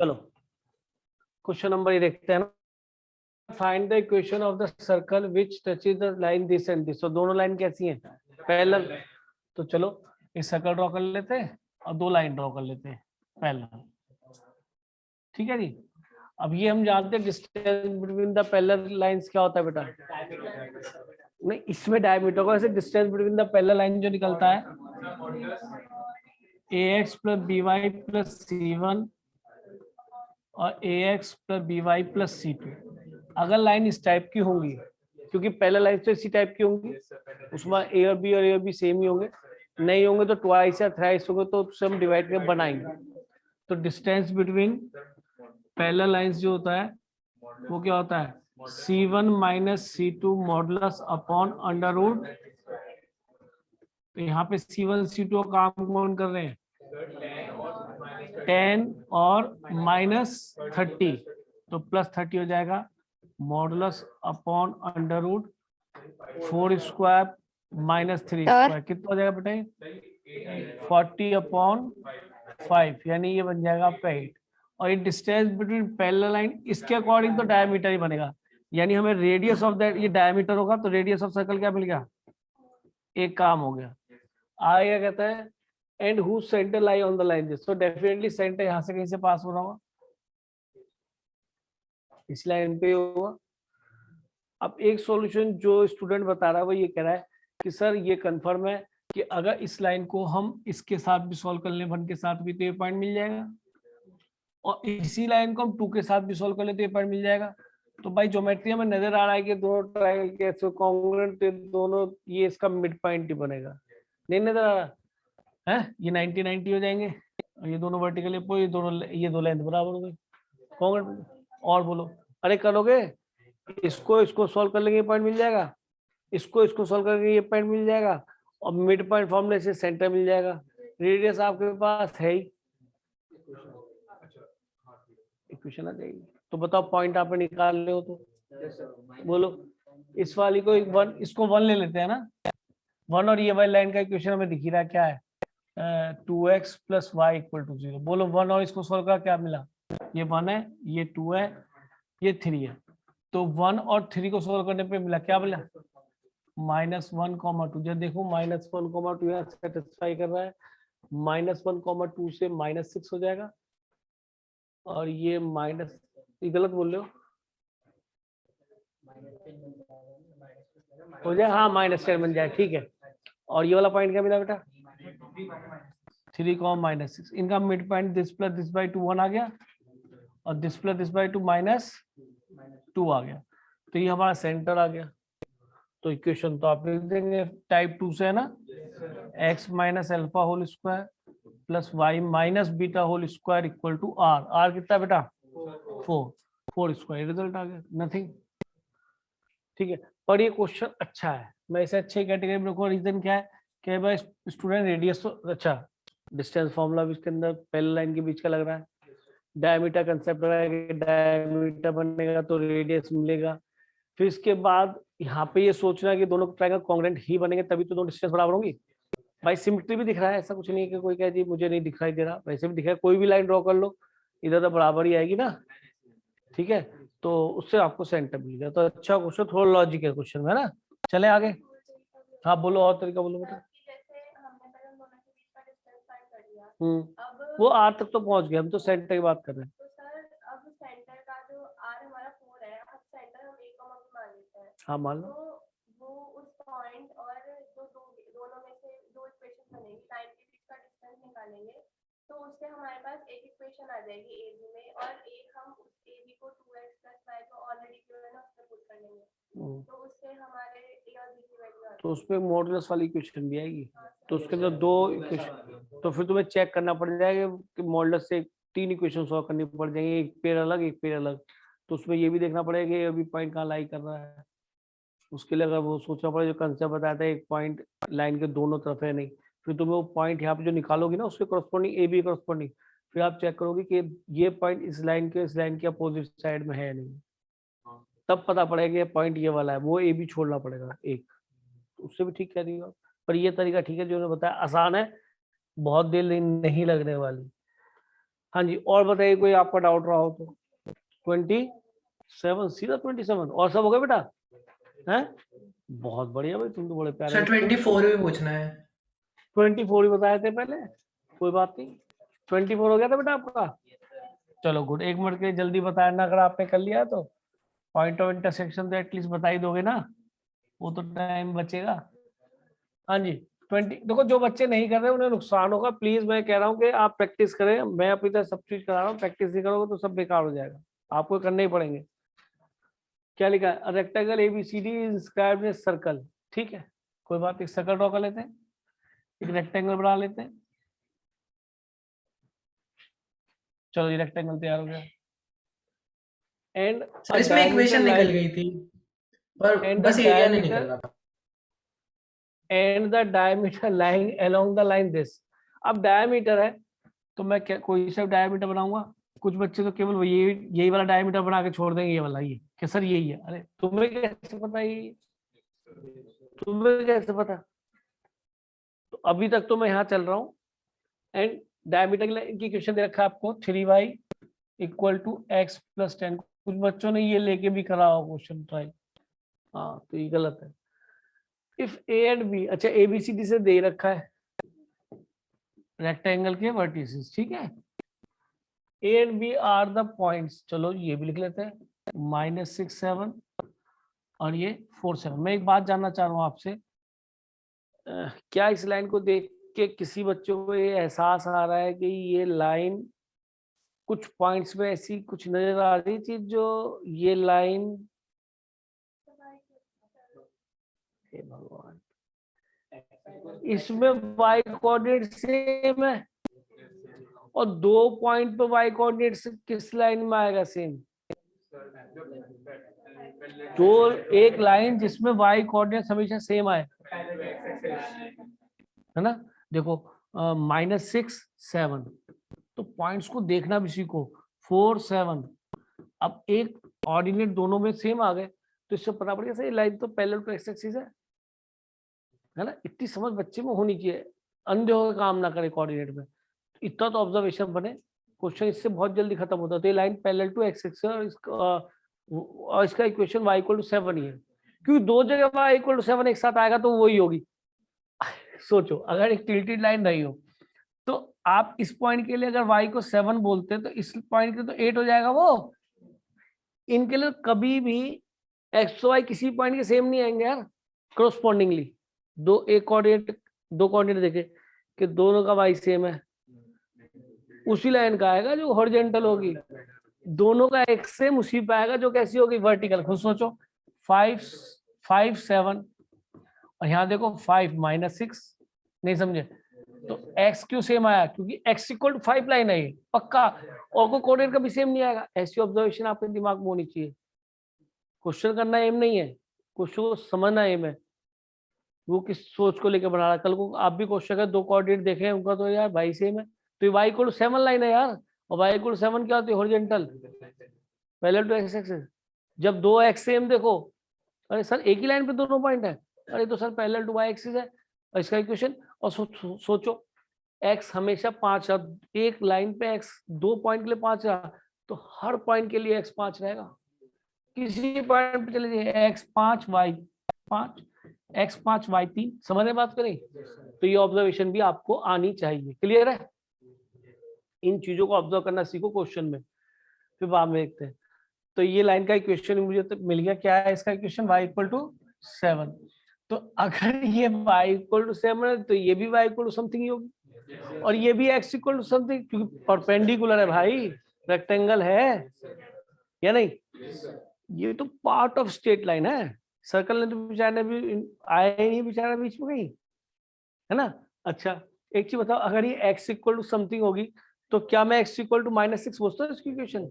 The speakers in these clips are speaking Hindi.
चलो क्वेश्चन नंबर ये देखते हैं ना। Find the equation of the circle which touches the line this and this. तो दोनों लाइन कैसी हैं? पैरेलल। तो चलो एक सर्कल ड्रॉ कर लेते हैं और दो लाइन ड्रॉ कर लेते हैं पैरेलल। ठीक है जी। अब ये हम जानते हैं distance between the parallel lines क्या होता है बेटा? नहीं, इसमें डायमीटर को ऐसे distance between the parallel line जो निकलता है ax plus by plus c1 और ax plus by plus c2। अगर लाइन इस टाइप की होंगी, क्योंकि पहले लाइन तो इसी टाइप की होंगी, उसमें ए और बी सेम ही होंगे, नहीं होंगे तो ट्वाइस या थ्राइस होंगे, तो उससे हम डिवाइड करके बनाएंगे। तो डिस्टेंस बिटवीन पैरेलल लाइंस जो होता है वो क्या होता है? c1 minus c2 modulus upon under root. तो यहाँ पे c1 c2 का काम कौन कर रहे हैं? 10 और माइनस 30, तो प्लस 30 हो जाएगा modulus upon under root 4 square minus 3 square. कितना हो जाएगा बेटा? 40 अपॉन 5, यानी ये बन जाएगा आपका 8। और ये डिस्टेंस बिटवीन पैरेलल लाइन इसके अकॉर्डिंग तो डायमीटर ही बनेगा, यानी हमें रेडियस ऑफ दैट, ये डायमीटर होगा तो रेडियस ऑफ सर्कल क्या मिल गया? एक काम हो गया। आगे क्या कहता है? And who centre lie on the line this. तो डेफिनेटली सेंटर यहां से कहीं से पास हो रहा होगा, इस लाइन पे होगा। अब एक सॉल्यूशन जो स्टूडेंट बता रहा है वो ये कह रहा है कि सर ये कंफर्म है कि अगर इस लाइन को हम इसके साथ भी सॉल्व कर लें, 1 के साथ भी, तो ये पॉइंट मिल जाएगा, और इसी लाइन को हम 2 के साथ भी सॉल्व कर ले तो ये पॉइंट मिल जाएगा। तो भाई ज्योमेट्री में नजर आ रहा है कि दोनों ट्रायंगल के कॉन्ग्रुएंट, दोनों, ये इसका मिड पॉइंट ही बनेगा। नहीं नजर आ रहा है? ये 90-90 हो जाएंगे, और ये दोनों वर्टिकल, ये दो लेंथ बराबर हो गई कॉन्ग्रुएंट। और बोलो, अरे करोगे इसको इसको सॉल्व कर लेंगे, पॉइंट मिल जाएगा, इसको इसको सॉल्व करके ये पॉइंट मिल जाएगा, और मिड पॉइंट फॉर्मूले से सेंटर मिल जाएगा। रेडियस आपके पास है ही, इक्वेशन आ जाएगी। तो बताओ पॉइंट आप निकाल ले हो तो बोलो। इस वाली को वन, इसको 1 ले लेते हैं ना, 1, और ये वाली लाइन का इक्वेशन हमें दिख रहा है क्या है? 2x plus Y equal to 0। बोलो 1 और इसको सॉल्व कर क्या मिला? ये 1 है, ये 2 है, ये 3 है। तो 1 और 3 को सॉल्व करने पे मिला क्या? मिला -1,2। जब देखो -1,2 यहाँ सेटिस्फाई कर रहा है, -1,2 से -6 हो जाएगा, और ये माइनस, ये गलत बोल रहे हो जाए, हाँ -10 बन जाए, ठीक है। और ये वाला पॉइंट क्या मिला बेटा? 3,-6। इनका mid point this plus this by 2 1 आ गया, और दिस प्लस दिस बाई 2 -2 आ गया। तो ये हमारा सेंटर आ गया। तो इक्वेशन तो आप लिख देंगे टाइप 2 से, है ना? x minus alpha whole square plus y minus beta whole square equal to r। r कितना बेटा? 4 स्क्वायर। रिजल्ट आ गया, नथिंग। ठीक है, पर ये क्वेश्चन अच्छा है, मैं इसे अच्छे कैटेगरी में रखूंगा। रीजन क्या है कि भाई स्टूडेंट रेडियस तो अच्छा, डिस्टेंस फॉर्मूला भी इसके अंदर पैरेलल लाइन के बीच का लग रहा है, डायमीटर कंसेप्ट लग रहा है कि डायमीटर बनेगा तो रेडियस मिलेगा। फिर इसके बाद यहाँ पे ये सोचना है कि दोनों ट्रायंगल कॉन्ग्रुएंट ही बनेंगे तभी तो दोनों डिस्टेंस बराबर होंगी। भाई सिमेट्री भी दिख रहा है, ऐसा कुछ नहीं है कि कोई कहे जी मुझे नहीं दिखाई दे रहा, वैसे भी दिख रहा है। कोई भी लाइन ड्रॉ कर लो, इधर तो बराबर ही आएगी ना, ठीक है? तो उससे आपको सेंटर मिल गया। तो अच्छा क्वेश्चन, थोड़ा लॉजिक है क्वेश्चन, है ना? चले आगे। हाँ बोलो, और तरीका बोलो बेटा। वो आर तक तो पहुंच गए, हम तो सेंटर की बात कर रहे हैं। हाँ मान लो। वो उस पॉइंट और दोनों में से दो इक्वेशन बनेगी, लाइन के बीच का डिस्टेंस निकालेंगे, तो उससे हमारे पास एक इक्वेशन आ जाएगी ए बी में, और एक हम उस ए बी को 2x प्लस y जो ऑलरेडी गिवन है उसमें पुट कर लेंगे, तो उससे हमारे ए और बी की वैल्यू आ जाएगी। तो उसमें मॉडुलस वाली इक्वेशन भी आएगी। तो उसके अंदर दो इक्वेशन, तो फिर तुम्हें चेक करना पड़ जाएगा कि मॉडुलस से 3 इक्वेशन सॉल्व करनी पड़ जाएंगी, एक पेयर अलग एक पेयर अलग। तो उसमें ये भी देखना पड़ेगा कि अभी पॉइंट कहाँ लाई कर रहा है। उसके लिए अगर वो सोचना पड़े, जो कंसेप्ट बताया था एक पॉइंट लाइन के दोनों तरफ है नहीं, फिर तुम्हें वो पॉइंट यहाँ पे जो निकालोगी ना उसके करस्पॉन्डिंग ए बी करस्पॉन्डिंग, फिर आप चेक करोगे कि ये पॉइंट इस लाइन के अपोजिट साइड में है नहीं, तब पता पड़ेगा कि पॉइंट ये वाला है, वो ए बी छोड़ना पड़ेगा एक। उससे भी ठीक कह रही हो, पर ये तरीका ठीक है जो उन्होंने बताया, आसान है, बहुत देर नहीं लगने वाली। हाँ जी, और बताइए कोई आपका डाउट रहा हो तो। 27, सीधा 27, और सब हो गया बेटा हैं? बहुत बढ़िया भाई, तुम तो बड़े प्यारे सर बच्चे हो। 24 भी पूछना है। 24 ही बताए थे पहले, कोई बात नहीं। 24 हो गया था बेटा आपका। चलो गुड, 1 मिनट के लिए जल्दी बताया ना, अगर आपने कर लिया तो पॉइंट ऑफ इंटरसेक्शन तो एटलीस्ट बता ही दोगे ना, वो तो टाइम बचेगा। हाँ जी 20, देखो जो बच्चे नहीं कर रहे उन्हें नुकसान होगा, प्लीज मैं कह रहा हूँ कि आप प्रैक्टिस करें, मैं अपनी तरह सब चीज करा रहा हूँ, प्रैक्टिस नहीं करोगे तो सब बेकार हो जाएगा, आपको करने ही पड़ेंगे। क्या लिखा है, rectangle ABCD inscribed in circle, ठीक है कोई बात नहीं, सर्कल ड्रॉ कर लेते हैं, एक रेक्टेंगल बना लेते हैं। चलो ये रेक्टेंगल तैयार हो गया। एंड सर अ इसमें डायमीटर इक्वेशन निकल लाइन, गई थी, पर एंड द बस एरिया नहीं निकल डायमीटर, रहा था। And the diameter line along the line this. अब डायमीटर है तो मैं क्या कोई सा डायमीटर बनाऊंगा, कुछ बच्चे तो केवल यही वाला डायमीटर बना के छोड़ देंगे, ये वाला, ये कि सर यही है, अरे तुम्हें कैसे पता, ये तुम्हें कैसे पता? तो अभी तक तो मैं यहाँ चल रहा हूँ। एंड डायमीटर की क्वेश्चन दे रखा है आपको 3y equal to x plus 10, कुछ बच्चों ने ये लेके भी करा हो क्वेश्चन ट्राई, हाँ तो ये गलत है। इफ ए एंड बी, अच्छा ए बी सी डी से दे रखा है रेक्टेंगल के वर्टिसेस, ठीक है, A and B are the points, चलो ये भी लिख लेते हैं, -6 7 और ये 4 7। मैं एक बात जानना चाह रहा हूँ आपसे, क्या इस लाइन को देख के किसी बच्चों को ये एहसास आ रहा है कि ये लाइन कुछ पॉइंट्स में ऐसी कुछ नजर आ रही थी जो ये लाइन, हे भगवान, इसमें वाई कोऑर्डिनेट सेम है और 2 पॉइंट पे वाई कोऑर्डिनेट किस लाइन में आएगा सेम? तो एक लाइन जिसमें वाई कोऑर्डिनेट हमेशा सेम आए, है ना, देखो -6 7, तो पॉइंट्स को देखना भी सीखो, 4 7, अब एक ऑर्डिनेट दोनों में सेम आ गए तो इससे पता पड़ गया ये लाइन तो पैरेलल टू एक्स एक्सिस है ना, इतनी समझ बच्चे में होनी चाहिए, अंधे होकर काम ना करे कोऑर्डिनेट में, इतना तो ऑब्जर्वेशन बने, क्वेश्चन इससे बहुत जल्दी खत्म होता है। तो ये line parallel to x axis और इसका इक्वेशन y इक्वल टू 7 ही है, क्योंकि दो जगह y इक्वल टू 7 एक साथ आएगा तो वही होगी। सोचो अगर एक टिल्टेड लाइन रही हो तो आप इस पॉइंट के लिए अगर y को 7 बोलते हैं तो इस पॉइंट के तो 8 हो जाएगा वो, इनके लिए कभी भी एक्स वाई किसी पॉइंट के सेम नहीं आएंगे यार क्रोस्पॉन्डिंगली। दो एक कोऑर्डिनेट, दो कोऑर्डिनेट देखे कि दोनों का वाई सेम है, उसी लाइन का आएगा जो हॉरिजॉन्टल होगी, दोनों का एक्स सेम उसी पे आएगा जो कैसी होगी वर्टिकल। खुद सोचो 5 5 7 और यहाँ देखो 5 -6, नहीं समझे तो x क्यों सेम आया, क्योंकि x इक्वल टू 5 लाइन है ये पक्का, और को कोऑर्डिनेट कभी सेम नहीं आएगा। ऐसी ऑब्जर्वेशन आपके दिमाग में होनी चाहिए, क्वेश्चन करना एम नहीं है, क्वेश्चन को समझना एम है, वो किस सोच को लेकर बना रहा है। कल को आप भी क्वेश्चन का दो कोऑर्डिनेट देखें उनका तो यार भाई सेम है, तो ये y इक्वल टू 7 लाइन है यार, और y इक्वल टू 7 क्या होती है horizontal parallel to x axis. जब दो एक्स सेम देखो, अरे सर एक ही लाइन पे दोनों पॉइंट है, अरे तो sir parallel to y axis है, और इसका इक्वेशन। और सोचो x हमेशा 5, एक लाइन पे x 2 पॉइंट के लिए 5 रहा तो हर पॉइंट के लिए x 5 रहेगा, किसी पॉइंट पे चले जाइए x 5 y 5 x 5 y 3, समझ में बात करें, तो ये ऑब्जर्वेशन भी आपको आनी चाहिए। क्लियर है, इन चीजों को ऑब्जर्व करना सीखो क्वेश्चन में, फिर बाद में देखते हैं। तो ये लाइन का इक्वेशन मुझे तो मिल गया, क्या है इसका इक्वेशन, y इक्वल टू 7। तो अगर ये y इक्वल टू 7 है तो ये भी y इक्वल टू समथिंग ही होगी, और ये भी x इक्वल टू समथिंग, क्योंकि परपेंडिकुलर है भाई, रेक्टेंगल है या नहीं, ये तो पार्ट ऑफ स्ट्रेट लाइन है। सर्कल ने तो बेचारे भी आया ही नहीं बेचारा बीच में कहीं, है ना। अच्छा एक चीज बताओ, अगर ये x इक्वल टू समथिंग होगी तो क्या मैं x इक्वल टू -6 बोलता हूँ इसकी इक्वेशन,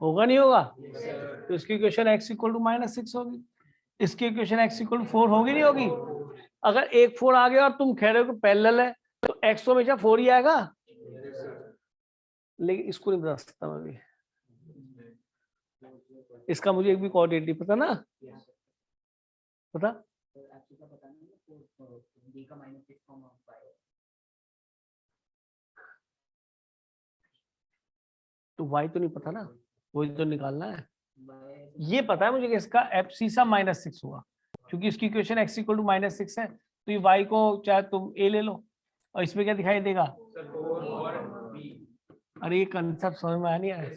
होगा नहीं होगा, तो इसकी इक्वेशन x इक्वल टू -6 होगी, इसकी इक्वेशन x इक्वल टू 4 होगी नहीं होगी। अगर एक 4 आ गया और तुम कह रहे हो कि पैरेलल है तो x तो हमेशा 4 ही आएगा, लेकिन इसको नहीं बता सकता मैं भी, इसका मुझे एक भी कोऑर्डिनेट नहीं पता ना, पता तो y तो नहीं पता ना, वही तो निकालना है। ये पता है मुझे कि इसका एब्सिसा -6 होगा, क्योंकि इसकी इक्वेशन x इक्वल टू -6 है, तो ये y को चाहे तुम a ले लो, और इसमें क्या दिखाई देगा? अरे ये कंसेप्ट समझ में आ नहीं आया?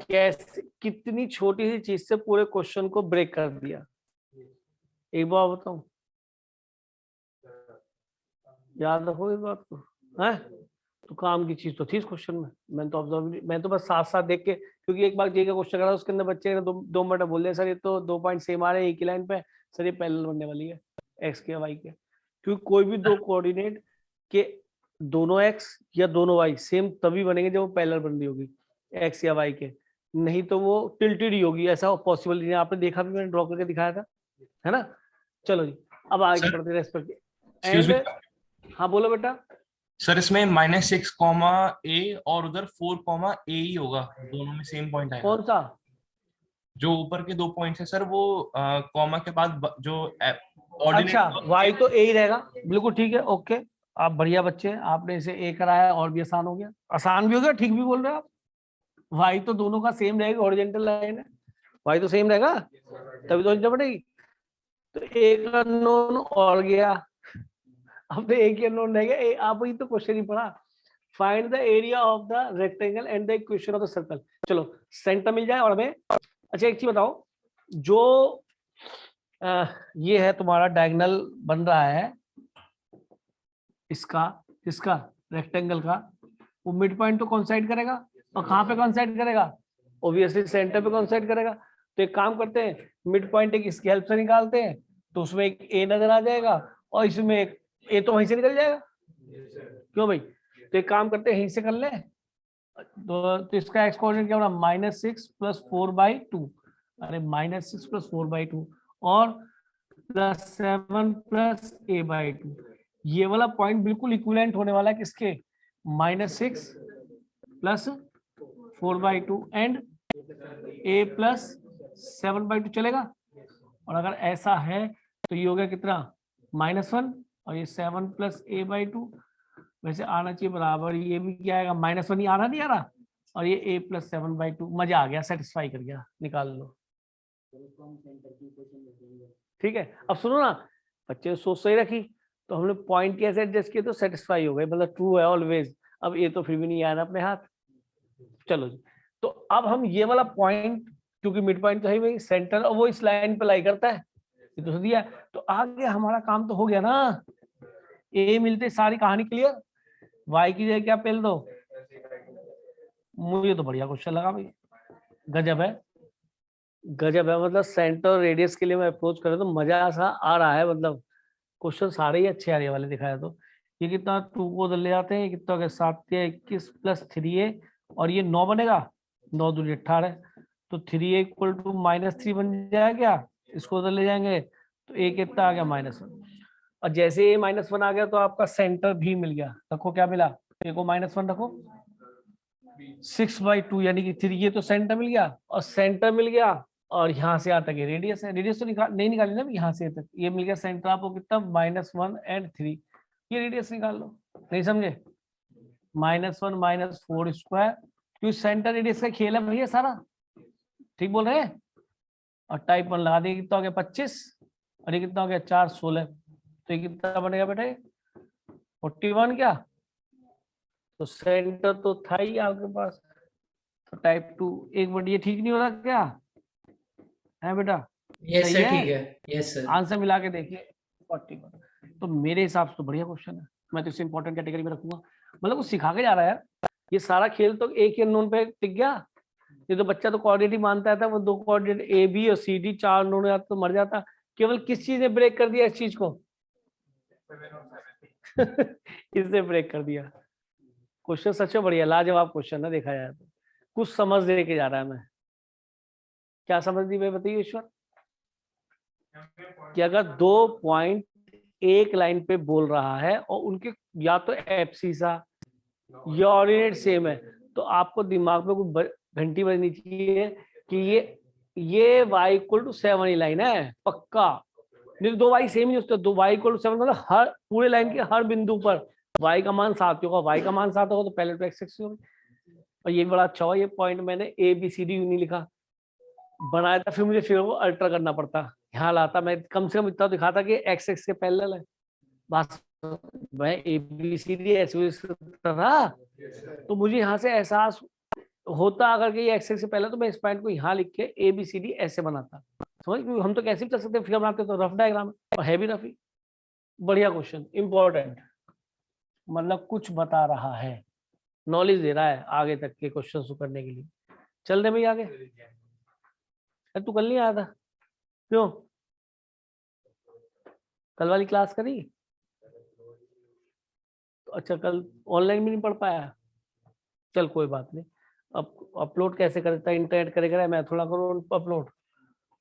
कैसे कितनी छोटी सी चीज से पूरे क्वेश्चन को ब्रेक कर दिया। एक बार बताऊं, याद रखो इस बात को, है तो काम की चीज तो थी इस क्वेश्चन में। मैं तो ऑब्जर्व, मैं तो बस साथ साथ देख के, क्योंकि एक बार जे का क्वेश्चन करा उसके अंदर बच्चे ने 2 मिनट बोल दिया, सर ये तो 2 पॉइंट सेम आ रहे हैं एक ही लाइन पे, सर ये पैरेलल बनने वाली है एक्स के वाई के, क्योंकि कोई भी दो कोऑर्डिनेट के दोनों एक्स या दोनों वाई सेम तभी बनेंगे जब वो पैरेलल बन रही होगी एक्स या वाई के, नहीं तो वो टिल्टेड ही होगी, ऐसा पॉसिबल नहीं है। आपने देखा भी, मैंने ड्रॉ करके दिखाया था, है ना। चलो जी, अब आगे बढ़ते हैं रेस्पेक्ट Excuse एंड। हाँ बोलो बेटा। सर इसमें -6 कॉमा ए और उधर 4 कॉमा ए ही होगा, दोनों में सेम पॉइंट आएगा। कौन सा? जो ऊपर के 2 पॉइंट्स है सर वो कॉमा के बाद जो अच्छा, वाई तो ए ही रहेगा, बिल्कुल ठीक है, ओके। आप बढ़िया बच्चे हैं, आपने इसे ए कराया और भी आसान हो गया, आसान भी हो गया, ठीक भी बोल रहे हो आप। वाई तो दोनों का सेम रहेगा, हॉरिजॉन्टल लाइन है, वाई तो सेम रहेगा, तभी तो समझ पड़ेगी। तो एक अननोन और गया, अब तो एक ही अननोन रह गया। आप ही तो क्वेश्चन ही पढ़ा, find the area of the rectangle and the equation of the circle. चलो सेंटर मिल जाए और हमें, अच्छा एक चीज बताओ, जो ये है तुम्हारा डायगोनल बन रहा है इसका रेक्टेंगल का, वो मिड पॉइंट तो कॉन्साइड करेगा, और कहाँ पे कॉन्साइड करेगा? ऑब्वियसली सेंटर पे कॉन्साइड करेगा। तो एक काम करते हैं, मिड पॉइंट एक इसकी हेल्प से निकालते हैं, तो उसमें एक ए नजर आ जाएगा, और इसमें एक ए तो वहीं से निकल जाएगा, क्यों भाई? तो एक काम करते हैं, यहीं से कर ले। तो इसका एक्स कोऑर्डिनेट क्या होगा? -6 + 4/2, अरे -6 + 4/2 और +7 + a/2। ये वाला पॉइंट बिल्कुल इक्विवेलेंट होने वाला है किसके? -6 + 4/2 एंड a + 7/2 चलेगा। और अगर ऐसा है तो ये हो गया कितना? -1, और ये 7 + a/2, वैसे आना चाहिए बराबर, ये भी क्या आएगा? -1 ही आ रहा, नहीं आ रहा, और ये a + 7/2। मजा आ गया, सेटिस्फाई कर गया, निकाल लो। ठीक है, अब सुनो ना, बच्चे ने सोच सही रखी, तो हमने पॉइंट कैसे एडजस्ट किए तो सेटिस्फाई हो गए, मतलब ट्रू है ऑलवेज। अब ये तो फिर भी नहीं आया ना अपने हाथ। चलो जी, तो अब हम ये वाला पॉइंट, क्योंकि मिड पॉइंट तो है वही सेंटर, और वो इस लाइन पे लाई करता है, ये तो दिया, तो आगे हमारा काम तो हो गया ना। ए मिलते सारी कहानी क्लियर। वाई की जगह क्या पेल दो? मुझे तो बढ़िया क्वेश्चन लगा भाई, गजब है, गजब है। मतलब सेंटर रेडियस के लिए मैं अप्रोच कर रहा तो मजा सा आ रहा है, मतलब क्वेश्चन सारे ही अच्छे आ रहे वाले दिखाया। तो ये कितना 2 को उधर ले जाते हैं, कितना हो गया? 7 या 21 + 3a, और ये 9 बनेगा, 9 दूनी 18, तो 3a = -3 बन जाएगा क्या? इसको उधर ले जाएंगे तो a कितना आ गया? -1। और जैसे ये -1 आ गया तो आपका सेंटर भी मिल गया। रखो क्या मिला? a को -1 रखो, 6/2 यानी कि 3, ये तो सेंटर मिल गया, और सेंटर मिल गया, और यहाँ से यहाँ तक ये रेडियस है, रेडियस तो नहीं निकाली ना, यहाँ से तक ये मिल गया सेंटर आपको कितना? -1 और 3, ये रेडियस निकाल लो। नहीं समझे? -1 - 4², क्योंकि सेंटर रेडियस का खेल है भैया सारा, ठीक बोल रहे हैं। और टाइप 1 लगा देंगे, कितना हो गया? 25, और ये कितना हो गया? 4 16, तो ये कितना बनेगा बेटा? 41 क्या? तो सेंटर तो था ही आपके पास, तो टाइप 2 एक मिनट, ये ठीक नहीं हो रहा क्या है बेटा? यस सही सर, है, ठीक है, यस सर। आंसर मिला के देखिए 41। तो मेरे हिसाब से तो बढ़िया क्वेश्चन है, मैं तो इसे इंपॉर्टेंट कैटेगरी में रखूंगा। मतलब वो सिखा के जा रहा है यार, ये सारा खेल तो एक ही अननोन पे टिक गया। ये तो बच्चा तो कोऑर्डिनेट ही मानता था, वो 2 कोऑर्डिनेट ए बी और सी डी 4 अननोन जाता तो मर जाता। केवल किस चीज ने ब्रेक कर दिया इस चीज को? इसने ब्रेक कर दिया। क्वेश्चन सच में बढ़िया, लाजवाब क्वेश्चन है देखा जाए तो, कुछ समझ दे के जा रहा है। मैं क्या समझ दी मैं, बताइए ईश्वर? कि अगर 2 पॉइंट एक लाइन पे बोल रहा है और उनके या तो एब्सिसा या ऑर्डिनेट सेम है, तो आपको दिमाग में कोई घंटी बजनी चाहिए कि ये y = 7 ही लाइन है पक्का। नहीं 2 y सेम ही होता है, 2 y = 7 मतलब हर पूरे लाइन के हर बिंदु पर y का मान 7 होगा, y का मान 7 होगा तो पहले तो x एक्सिस होगी। और ये बड़ा अच्छा हुआ, ये पॉइंट मैंने ए बी सी डी नहीं लिखा, बनाया था, फिर मुझे फिर वो अल्टर करना पड़ता, यहाँ लाता, मैं कम से कम इतना दिखाता कि एक्स एक्स के पैरेलल है, बस मैं ए बी सी डी ऐसे था, तो मुझे यहाँ से एहसास होता अगर कि ये एक्स एक्स से पहले, तो मैं इस पॉइंट को यहाँ लिख के ए बी सी डी ऐसे बनाता, समझ, क्योंकि हम तो कैसे भी कर सकते हैं, फिगर बनाते तो रफ डायग्राम और है भी रफ ही। बढ़िया क्वेश्चन, इंपॉर्टेंट, मतलब कुछ बता रहा है, नॉलेज दे रहा है आगे तक के क्वेश्चन करने के लिए। चल रहे भाई आगे। तू कल नहीं आया था, क्यों? कल वाली क्लास करी? तो अच्छा, कल ऑनलाइन भी नहीं पढ़ पाया, चल कोई बात नहीं। अब अपलोड कैसे करता है, इंटरनेट करेगा, मैं थोड़ा करूँ अपलोड,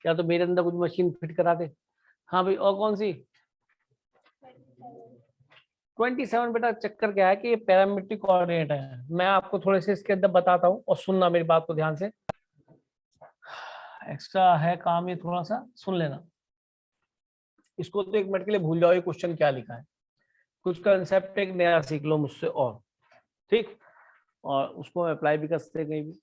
या तो मेरे अंदर कुछ मशीन फिट करा दे। हाँ भाई, और कौन सी? 27 बेटा, चक्कर क्या है कि ये पैरामीट्रिक कोऑर्डिनेट है, मैं आपको थोड़े से इसके अंदर बताता हूँ और सुनना मेरी बात को ध्यान से, एक्स्ट्रा है काम ये, थोड़ा सा सुन लेना। इसको तो 1 मिनट के लिए भूल जाओ ये क्वेश्चन क्या लिखा है, कुछ कंसेप्ट एक नया सीख लो मुझसे, और ठीक, और उसको अप्लाई भी कर सकते हैं कहीं भी।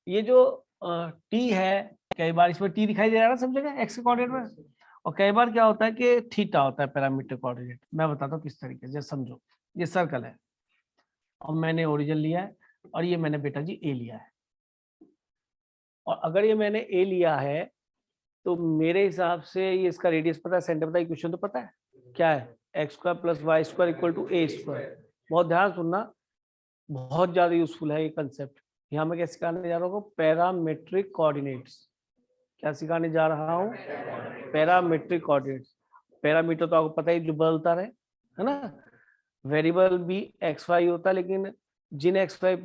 ये जो टी है, कई बार इसमें टी दिखाई दे रहा है ना सब जगह एक्स कोऑर्डिनेट में, और कई बार क्या होता है कि थीटा होता है पैरामीट्रिक कोऑर्डिनेट। मैं बताता हूँ किस तरीके से, समझो, ये सर्कल है और मैंने ओरिजिन लिया है, और ये मैंने बेटा जी ए लिया है, और अगर ये मैंने ए लिया है तो मेरे हिसाब से ये इसका रेडियस पता है, सेंटर पता है, इक्वेशन तो पता है क्या है, x square plus y square equal to a square. बहुत ध्यान सुनना, बहुत ज्यादा यूजफुल है ये कंसेप्ट। यहाँ मैं क्या सिखाने जा रहा हूँ, पैरामेट्रिक कोऑर्डिनेट्स। क्या सिखाने जा रहा हूँ? Parametric coordinates. पैरामीटर तो आपको पता ही, जो बदलता रहे, है ना। वेरिएबल भी एक्स वाई होता है, लेकिन जिन एक्स वाई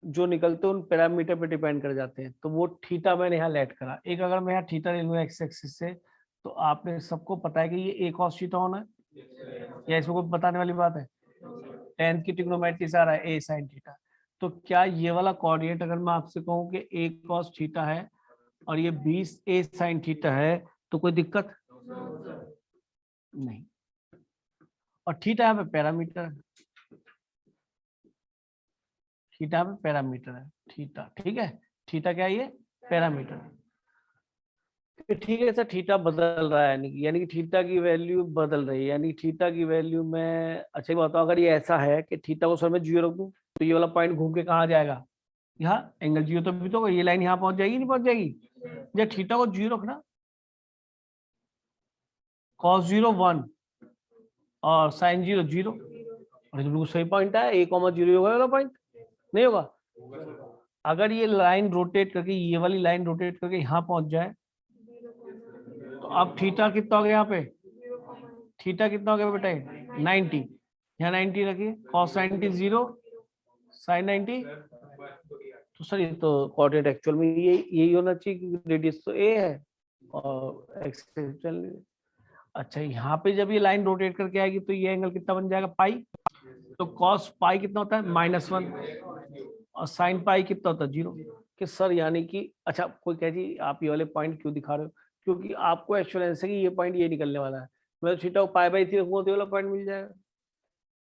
जो निकलते हैं उन पैरामीटर पे डिपेंड कर जाते हैं, तो वो थीटा मैंने यहाँ लेट करा। एक अगर मैं यहाँ थीटा ले लूँ एक्स एक्सिस से, तो आपने सबको पता है कि ये ए कॉस थीटा होना है, या इसमें कोई बताने वाली बात है? 10th की ट्रिग्नोमेट्री से आ रहा है ए साइन थीटा। तो क्या ये वाला कोऑर्डिनेट अगर मैं आपसे कहूँ कि ए कॉस थीटा है और ये 20 ए साइन थीटा है, तो कोई दिक्कत नहीं। और थीटा यहाँ पे पैरामीटर है, थीटा यहाँ पे पैरामीटर है, थीटा, ठीक है, थीटा क्या है, ये पैरामीटर है। ठीक है सर, थीटा बदल रहा है, यानी कि थीटा की वैल्यू बदल रही है, यानी थीटा की वैल्यू में, अच्छा बताओ, अगर ये ऐसा है कि थीटा को सर मैं 0 रख दूं, तो ये वाला पॉइंट घूम के कहाँ जाएगा, यहाँ एंगल 0 तो भी तो, ये लाइन यहाँ पहुंच जाएगी, नहीं पहुंच जाएगी? जब थीटा को 0 रखना, cos 0 1 और sin 0 0, और बिल्कुल सही पॉइंट है, a, 0 होगा वाला पॉइंट, नहीं होगा? अगर ये लाइन रोटेट करके, ये वाली लाइन रोटेट करके यहाँ पहुंच जाए, तो अब थीटा कितना हो गया यहाँ पे, थीटा कितना हो गया बेटा, 90, यहाँ 90 रखिए, cos 90 0, sin 90, तो सर ये तो कोऑर्डिनेट एक्चुअल में ये यही होना चाहिए, क्योंकि रेडियस तो ए है और एक्स एक्चुअल। अच्छा, यहाँ पे जब ये लाइन रोटेट करके आएगी तो ये एंगल कितना बन जाएगा, पाई, तो cos पाई कितना होता है, -1, और sin पाई कितना होता है, 0। कि सर यानी कि, अच्छा कोई कहे जी आप ये वाले पॉइंट क्यों दिखा रहे हो, क्योंकि आपको एश्योरेंस है कि ये पॉइंट ये निकलने वाला है। मैं थीटा को π/3 रखूंगा तो ये वाला पॉइंट मिल जाएगा,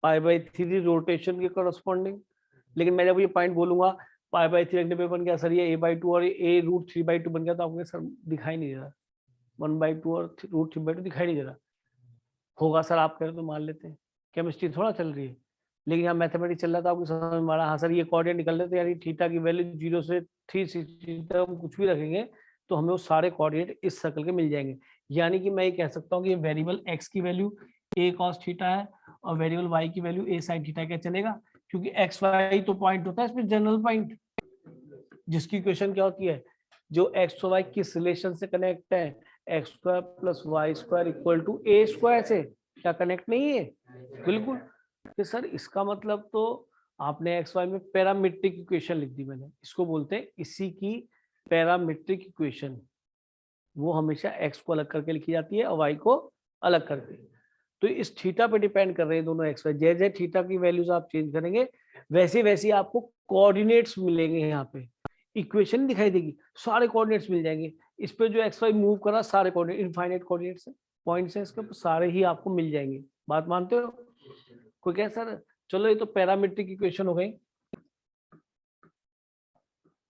π/3 रोटेशन के करस्पॉन्डिंग। लेकिन मैं जब ये पॉइंट बोलूंगा π/3 रखने पे बन गया सर ये a/2 और ये √3/2 बन गया, तो आपको सर दिखाई नहीं दे रहा, 1/2 और √3/2 दिखाई नहीं दे रहा होगा सर, आप कह रहे तो मान लेते हैं, केमिस्ट्री थोड़ा चल रही है, लेकिन यहाँ मैथमेटिक्स चल रहा था, आपको समझ में आ रहा, हाँ सर ये कोऑर्डिनेट निकल रहे थे, यानी थीटा की वैल्यू 0 से 360 तक हम कुछ भी रखेंगे तो हमें वो सारे कोऑर्डिनेट इस सर्कल के मिल जाएंगे। यानी कि मैं ये कह सकता हूँ कि वेरिएबल एक्स की वैल्यू a cos थीटा है और वेरिएबल y की वैल्यू a sin थीटा, क्या चलेगा? क्योंकि एक्स वाई तो पॉइंट होता है इसमें, जनरल पॉइंट, जिसकी इक्वेशन क्या होती है, जो एक्स और वाई किस रिलेशन से कनेक्ट है, x square plus y square equal to a square से, क्या कनेक्ट नहीं है? बिल्कुल। तो सर इसका मतलब तो आपने एक्स वाई में पैरामीट्रिक इक्वेशन लिख दी मैंने, इसको बोलते हैं इसी की पैरामीट्रिक इक्वेशन। वो हमेशा एक्स को अलग करके लिखी जाती है और वाई को अलग करके। तो इस थीटा पे डिपेंड कर रहे हैं दोनों एक्स वाई, जैसे थीटा की वैल्यूज आप चेंज करेंगे वैसे वैसे आपको कोऑर्डिनेट्स मिलेंगे, यहाँ पे इक्वेशन दिखाई देगी, सारे कोऑर्डिनेट्स मिल जाएंगे। इस पे जो एक्स वाई मूव करा, सारे कोऑर्डिनेट इनफाइनाइट कोऑर्डिनेट्स है, पॉइंट्स है इसके, सारे ही आपको मिल जाएंगे। बात मानते हो? कोई कहे सर चलो ये तो पैरामीट्रिक इक्वेशन हो गई,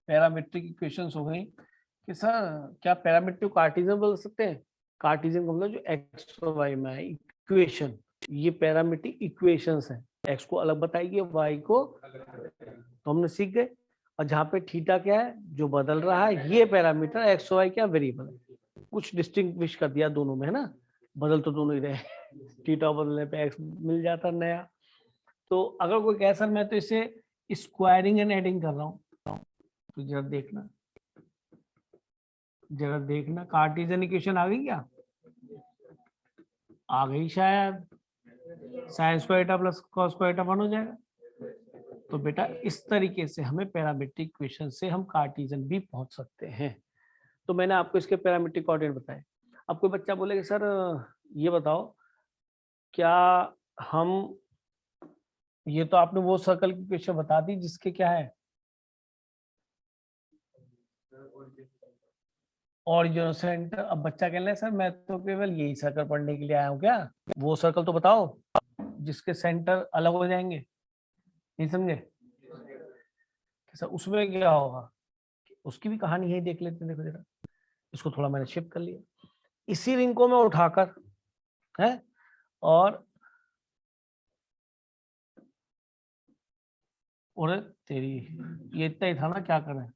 पैरामीट्रिक इक्वेशंस हो गई कि सर क्या पैरामीट्रिक कार्टेशियन बोल सकते हैं? कार्टेशियन का मतलब जो एक्स और वाई में है इक्वेशन, ये पैरामीट्रिक इक्वेशंस हैं। एक्स को अलग बताएगी, वाई को तो हमने सीख गए। और जहाँ पे थीटा क्या है जो बदल रहा है, ये पैरामीटर एक्स और वाई क्या वेरिएबल है। कुछ डिस्टिंग्विश कर दिया दोनों में, है ना, बदल तो दोनों ही रहे। थीटा बदलने पे एक्स मिल जाता नया। तो अगर कोई कहे सर मैं तो इसे स्क्वायरिंग एंड एडिंग कर रहा हूँ, तो जरा देखना कार्टेशियन इक्वेशन आ गई क्या? आ गई शायद। Sine square theta plus cos square theta 1 हो जाएगा। तो बेटा इस तरीके से हमें पैरामीट्रिक इक्वेशन से हम कार्टेशियन भी पहुंच सकते हैं। तो मैंने आपको इसके पैरामीट्रिक कोऑर्डिनेट बताए। अब कोई बच्चा बोलेगा सर ये बताओ, क्या हम, ये तो आपने वो सर्कल की इक्वेशन बता दी जिसके क्या है ओरिजिन सेंटर। अब बच्चा कह रहा है सर मैं तो केवल यही सर्कल पढ़ने के लिए आया हूँ, क्या वो सर्कल तो बताओ जिसके सेंटर अलग हो जाएंगे। नहीं समझे? सर उसमें क्या होगा, उसकी भी कहानी यही देख लेते हैं। देखो जरा, इसको थोड़ा मैंने शिफ्ट कर लिया, इसी रिंग को मैं उठाकर है और तेरी ये इतना ही था ना, क्या करें,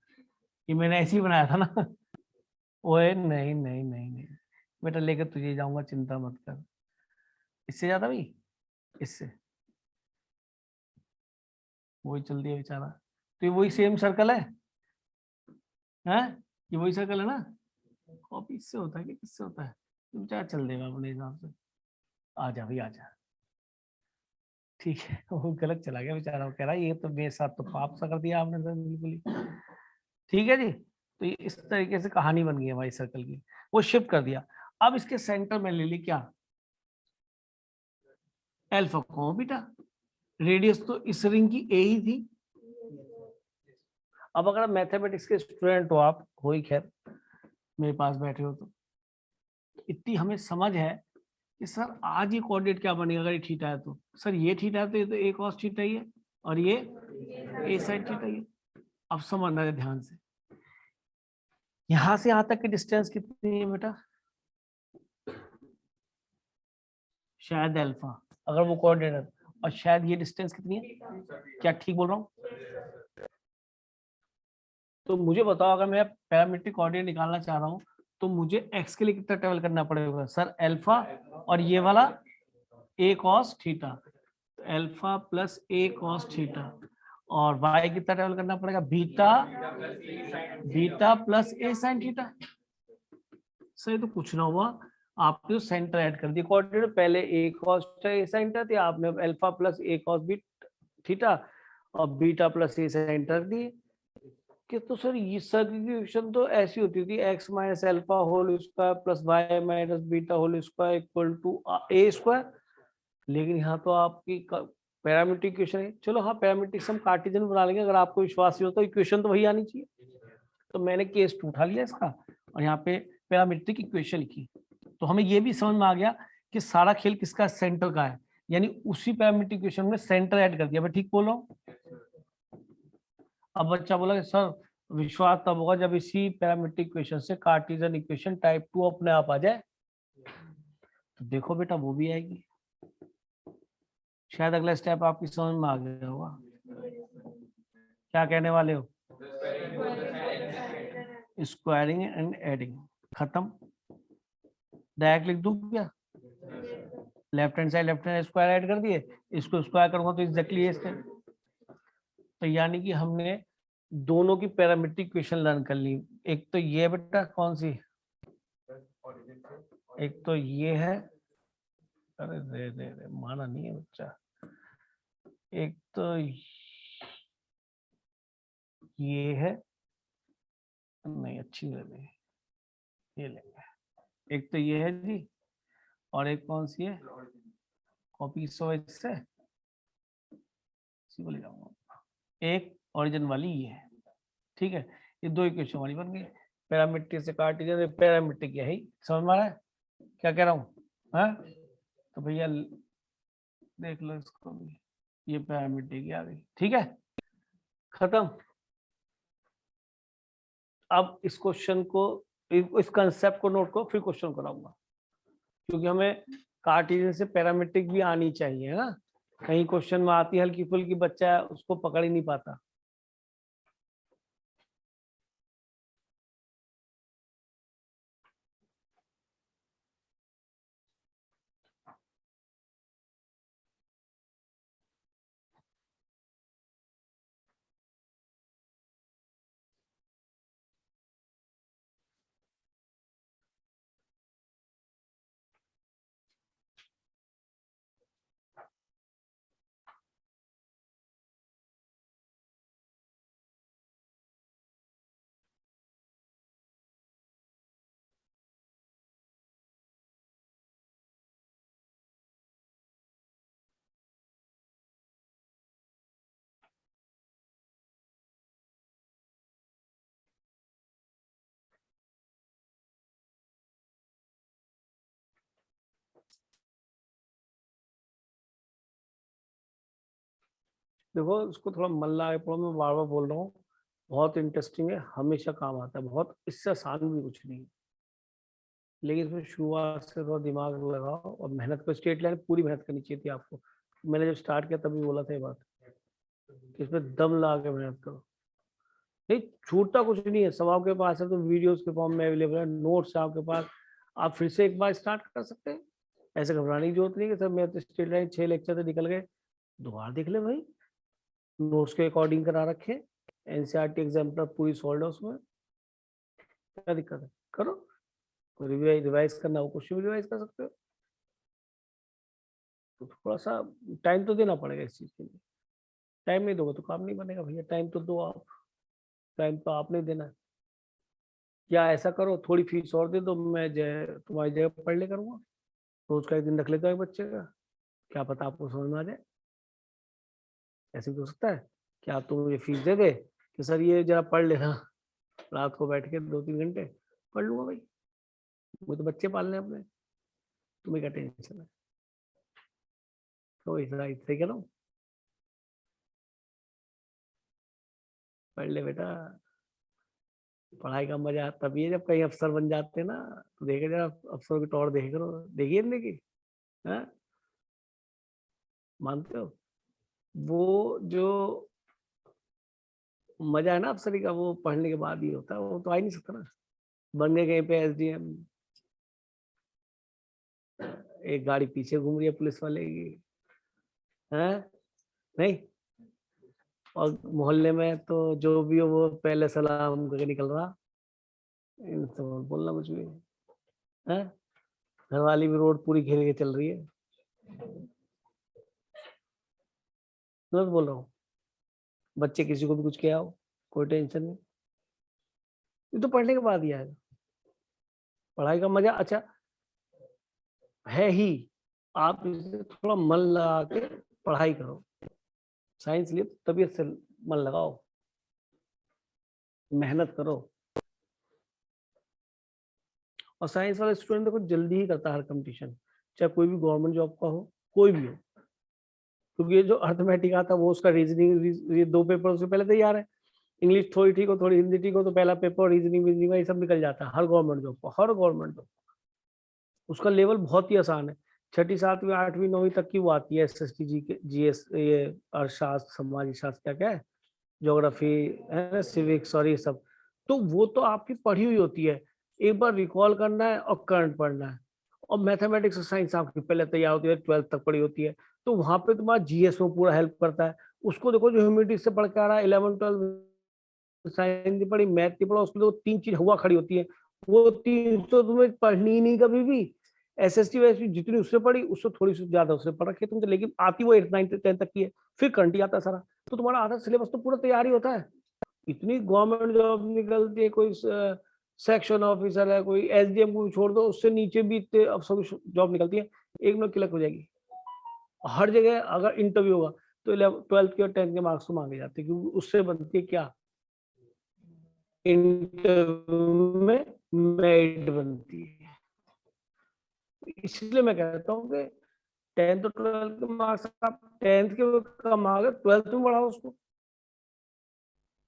ये मैंने ऐसे ही बनाया था ना। ओए नहीं नहीं नहीं नहीं बेटा, लेकर तुझे जाऊंगा, चिंता मत कर। इससे ज्यादा भी, इससे वही चल दिया बेचारा। तो ये वही सेम सर्कल है, हैं? ये वही सर्कल है ना। कॉपी इससे होता है कि किससे होता है? तुम चाहे चल देगा अपने हिसाब से। आ जा भाई आ जा। ठीक है। वो गलत चला गया बेचारा, वो कह रहा है ये तो मेरे साथ तो पाप सा कर दिया आपने तो बिल्कुल ही। ठीक है जी। तो ये इस तरीके से कहानी बन गई है भाई सर्कल की, वो शिफ्ट कर दिया। अब इसके सेंटर में ले ली क्या, अल्फा कॉमा बीटा। रेडियस तो इस रिंग की ए ही थी। अब अगर मैथमेटिक्स के स्टूडेंट हो, आप हो ही खैर, मेरे पास बैठे हो, तो इतनी हमें समझ है कि सर आज ये कोऑर्डिनेट क्या बनेगा। अगर ये थीटा है तो सर ये थीटा है तो ये तो ए कॉस थीटा ही है, और ये ए साइन थीटा ही है। अब समझना है ध्यान से, यहां से यहां तक की डिस्टेंस कितनी है बेटा, शायद अल्फा, अगर वो कोऑर्डिनेट है। और शायद ये डिस्टेंस कितनी है, क्या ठीक बोल रहा हूँ? तो मुझे बताओ, अगर मैं पैरामीट्रिक कोऑर्डिनेट निकालना चाह रहा हूँ तो मुझे एक्स के लिए कितना ट्रेवल करना पड़ेगा सर, अल्फा और ये वाला ए कॉस थीटा, अल्फा प्लस ए कॉस थीटा। और वाई कितना ट्रेवल करना पड़ेगा, बीटा, बीटा प्लस ए साइन थीटा। सही तो कुछ ना हुआ, आपने तो सेंटर ऐड कर दिया कोऑर्डिनेट, पहले ए कॉस ए साइन थीटा थी, आपने अल्फा प्लस ए कॉस बी थीटा और बीटा प्लस ए साइन कर दिए। कि तो सर ये सब्स्टिट्यूशन तो ऐसी होती थी, x minus alpha whole square plus y minus beta whole square equal to a square. लेकिन यहाँ तो आपकी पैरामीट्रिक इक्वेशन है। चलो हाँ, पैरामीट्रिक हम कार्टेशियन बना लेंगे, अगर आपको विश्वास ही हो तो इक्वेशन तो वही आनी चाहिए। तो मैंने केस 2 उठा लिया इसका और यहाँ पे पैरामीट्रिक इक्वेशन लिखी। तो हमें ये भी समझ में आ गया कि सारा खेल किसका, सेंटर का है। यानी उसी पैरामीट्रिक इक्वेशन में सेंटर ऐड कर दिया। मैं ठीक बोल रहा हूँ? अब बच्चा बोला कि सर विश्वास तब होगा जब इसी पैरामीट्रिक इक्वेशन से कार्टेशियन इक्वेशन टाइप 2 अपने आप आ जाए। तो देखो बेटा वो भी आएगी। शायद अगला स्टेप आपकी समझ में आ गया होगा। क्या कहने वाले हो? स्क्वायरिंग एंड एडिंग खत्म। डायरेक्ट लिख दूं क्या? Left hand side square add कर दिए, इसको स्क्वायर करूंगा तो एग्जैक्टली ये स्टेप। तो यानी कि हमने दोनों की पैरामीट्रिक इक्वेशन लर्न कर ली। एक तो ये बेटा कौन सी, एक तो ये है, अरे रे रे रे माना नहीं है बच्चा, एक तो ये है, नहीं अच्छी नहीं, ये लेंगे। एक तो ये है जी, और एक कौन सी है, कॉपी सो इससे इसी को ले जाऊंगा। एक ओरिजिन वाली ये है, ठीक है। ये दो इक्वेशन वाली बन गई। पैरामीट्रिक से कार्टेशियन, पैरामीट्रिक यही समझ में आ रहा है क्या कह रहा हूँ? हाँ तो भैया देख लो इसको भी, ये पैरामीट्रिक आ गई, ठीक है, खत्म। अब इस क्वेश्चन को, इस कंसेप्ट को नोट करो, फिर क्वेश्चन कराऊंगा, क्योंकि हमें कार्टेशियन से पैरामीट्रिक भी आनी चाहिए ना। कहीं क्वेश्चन में आती है हल्की फुल्की, बच्चा उसको पकड़ ही नहीं पाता। देखो इसको थोड़ा मन लगा के पढ़ो, मैं बार बार बोल रहा हूँ, बहुत इंटरेस्टिंग है, हमेशा काम आता है, बहुत इससे आसान भी कुछ नहीं है। लेकिन इसमें शुरुआत से थोड़ा दिमाग लगाओ और मेहनत को, स्ट्रेट लाइन पूरी मेहनत करनी चाहिए थी आपको। मैंने जब स्टार्ट किया तभी बोला था ये बात कि इसमें दम लगा के मेहनत करो। नहीं छूटता कुछ नहीं है, सब आपके पास है, तो वीडियोस के फॉर्म में अवेलेबल है, नोट्स है आपके पास, आप फिर से एक बार स्टार्ट कर सकते हैं। ऐसे घबराने की जरूरत नहीं कि सर मैं तो स्ट्रेट लाइन 6 लेक्चर से निकल गए, दोबारा देख ले भाई, नोट्स के अकॉर्डिंग करा रखे, एनसीईआरटी एग्जाम्पलर पूरी सॉल्व है उसमें, क्या दिक्कत है, करो। रिवाइज करना हो क्वेश्चन भी रिवाइज कर सकते हो, तो थोड़ा सा टाइम तो देना पड़ेगा इस चीज के लिए। टाइम नहीं दोगे तो काम नहीं बनेगा भैया, टाइम तो दो आप, टाइम तो आपने देना है। या ऐसा करो, थोड़ी फीस और दे दो, मैं तुम्हारी जगह पढ़ ले करूँगा, रोज का एक दिन रख लेता हूँ एक बच्चे का, क्या पता आपको समझ में आ जाए। ऐसे भी हो सकता है कि आप तुम ये फीस दे दे कि सर ये जरा पढ़ लेना, रात को बैठ के 2-3 घंटे पढ़ लूंगा भाई, वो तो बच्चे पालने हैं अपने, तुम्हें क्या टेंशन है। तो इतना सही कह रहा हूँ, पढ़ ले बेटा। पढ़ाई का मजा तभी है जब कहीं अफसर बन जाते हैं ना, तो देखे जरा अफसरों की टौर देखे करो, देखिए इनने की, हाँ? मानते हो वो जो मजा है ना अफसरी का, वो पढ़ने के बाद ही होता है, वो तो आ ही नहीं सकता ना। बन गए कहीं पे एसडीएम, एक गाड़ी पीछे घूम रही है पुलिस वाले की, है नहीं, और मोहल्ले में तो जो भी हो वो पहले सलाम करके निकल रहा, इनसे मत बोलना कुछ भी, है। घर वाली भी रोड पूरी घेर के चल रही है, मैं बोल रहा हूँ, बच्चे किसी को भी कुछ किया हो कोई टेंशन नहीं, ये तो पढ़ने के बाद ही आएगा। पढ़ाई का मजा अच्छा है ही, आप इसे थोड़ा मन लगा के पढ़ाई करो, साइंस लिए तबीयत से मन लगाओ, मेहनत करो। और साइंस वाला स्टूडेंट देखो जल्दी ही करता है हर कंपटीशन, चाहे कोई भी गवर्नमेंट जॉब का हो, कोई भी हो, क्योंकि ये जो अर्थमेटिक आता है वो उसका रीजनिंग, ये 2 पेपर उससे पहले तैयार है। इंग्लिश थोड़ी ठीक हो, थोड़ी हिंदी ठीक हो, तो पहला पेपर रीजनिंग ये सब निकल जाता है हर गवर्नमेंट जॉब को, हर गवर्नमेंट जॉब। उसका लेवल बहुत ही आसान है, 6ठी 7वीं 8वीं 9वीं तक की वो आती है, SST जी के GS, ये अर्थशास्त्र सामाजिक शास्त्र क्या क्या है, ज्योग्राफी है ना, सिविक्स और ये सब, तो वो तो आपकी पढ़ी हुई होती है, एक बार रिकॉल करना है और करंट पढ़ना है। और मैथमेटिक्स और साइंस आपकी पहले तैयार होती है, 12th तक पढ़ी होती है, तो वहां पे तुम्हारा GS में पूरा हेल्प करता है। उसको देखो जो ह्यूमैनिटी से पढ़ के आ रहा है, 11 12 साइंस की पढ़ी, मैथ की पढ़ा, उसमें तो 3 चीज हुआ खड़ी होती है, वो 3 तो तुम्हें पढ़नी ही नहीं कभी भी। SST वैसी जितनी उससे पढ़ी उससे थोड़ी सी ज्यादा उससे पढ़ रखी है तुमसे, लेकिन आती वो 8 9 10 तक की है, फिर करंट ही आता है सारा, तो तुम्हारा आधा सिलेबस तो पूरा तैयार ही होता है। इतनी गवर्नमेंट जॉब निकलती है, कोई सेक्शन ऑफिसर है, कोई SDM को छोड़ दो, उससे नीचे भी इतने अफसर की जॉब निकलती है, 1 मिनट क्लिक हो जाएगी। हर जगह अगर इंटरव्यू होगा तो 12th के और 10th के मार्क्स तो मांगे जाते हैं, क्योंकि उससे बनती है क्या, इंटरव्यू में मेरिट बनती है। इसलिए मैं कहता हूँ कि 10th और 12th के मार्क्स आप 10th के कम आ गए, 12th में बढ़ाओ उसको,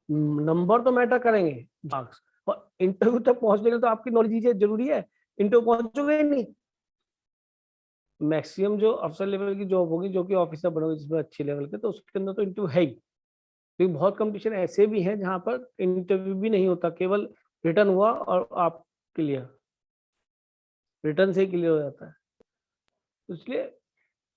नंबर तो मैटर करेंगे, मार्क्स, और इंटरव्यू तक पहुंचने के लिए तो आपकी नॉलेज जरूरी है, इंटरव्यू पहुंचोगे ही नहीं। मैक्सिमम जो अफसर लेवल की जॉब होगी, जो कि ऑफिसर बनोगे जिसमें अच्छे लेवल के, तो उसके अंदर तो इंटरव्यू है ही, क्योंकि बहुत कंपटीशन ऐसे भी हैं जहां पर इंटरव्यू भी नहीं होता, केवल रिटर्न हुआ और आप क्लियर, रिटर्न से ही क्लियर हो जाता है। इसलिए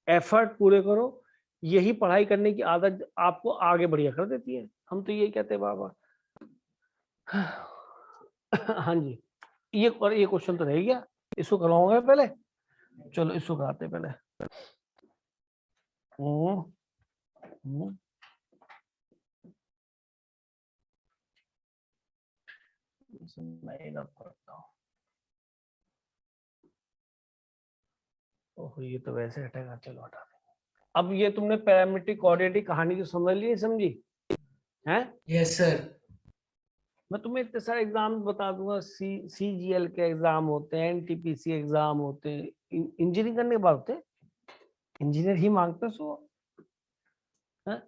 एफर्ट पूरे करो, यही पढ़ाई करने की आदत आपको आगे बढ़िया कर देती है। हम तो यही कहते हैं बाबा। हाँ जी, ये और ये क्वेश्चन तो रह गया, इसको करवाऊंगा पहले। चलो इसको कराते पहले। हम्म, हम्म। मैं ना पढ़ता हूँ। ओह ये तो वैसे हटेगा, चलो हटा दे। अब ये तुमने पैरामीट्रिक कोऑर्डिनेट कहानी जो समझ ली, समझी है? Yes sir. मैं तुम्हें इतने सारे एग्जाम बता दूंगा, CGL के एग्जाम होते हैं, NTPC एग्जाम होते हैं, इंजीनियरिंग करने के बाद होते हैं, इंजीनियर ही मांगते हैं सो है?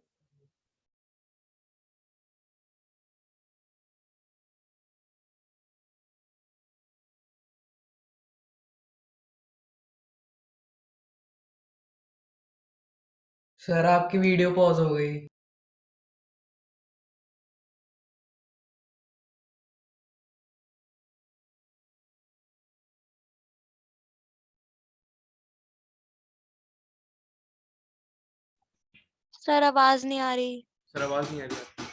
सर आपकी वीडियो पॉज हो गई। सर आवाज नहीं आ रही। सर आवाज नहीं आ रही आपकी।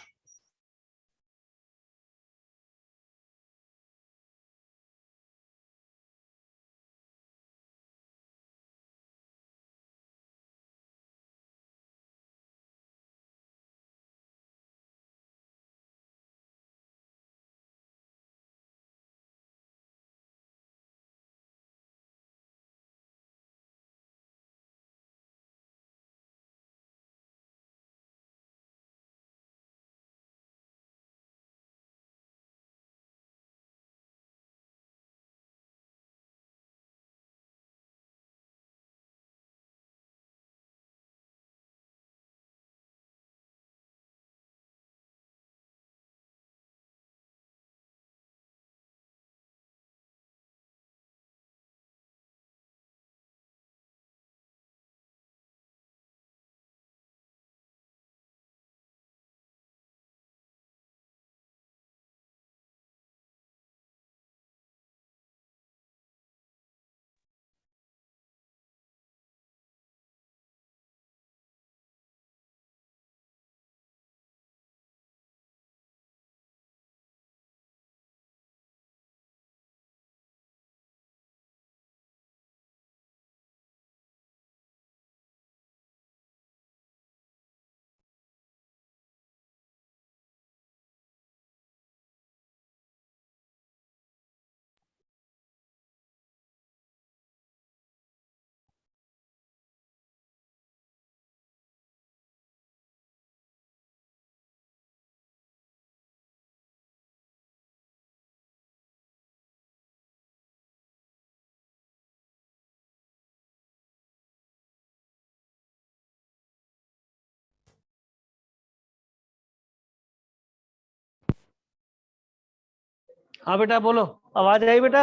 हाँ बेटा बोलो, आवाज आई बेटा?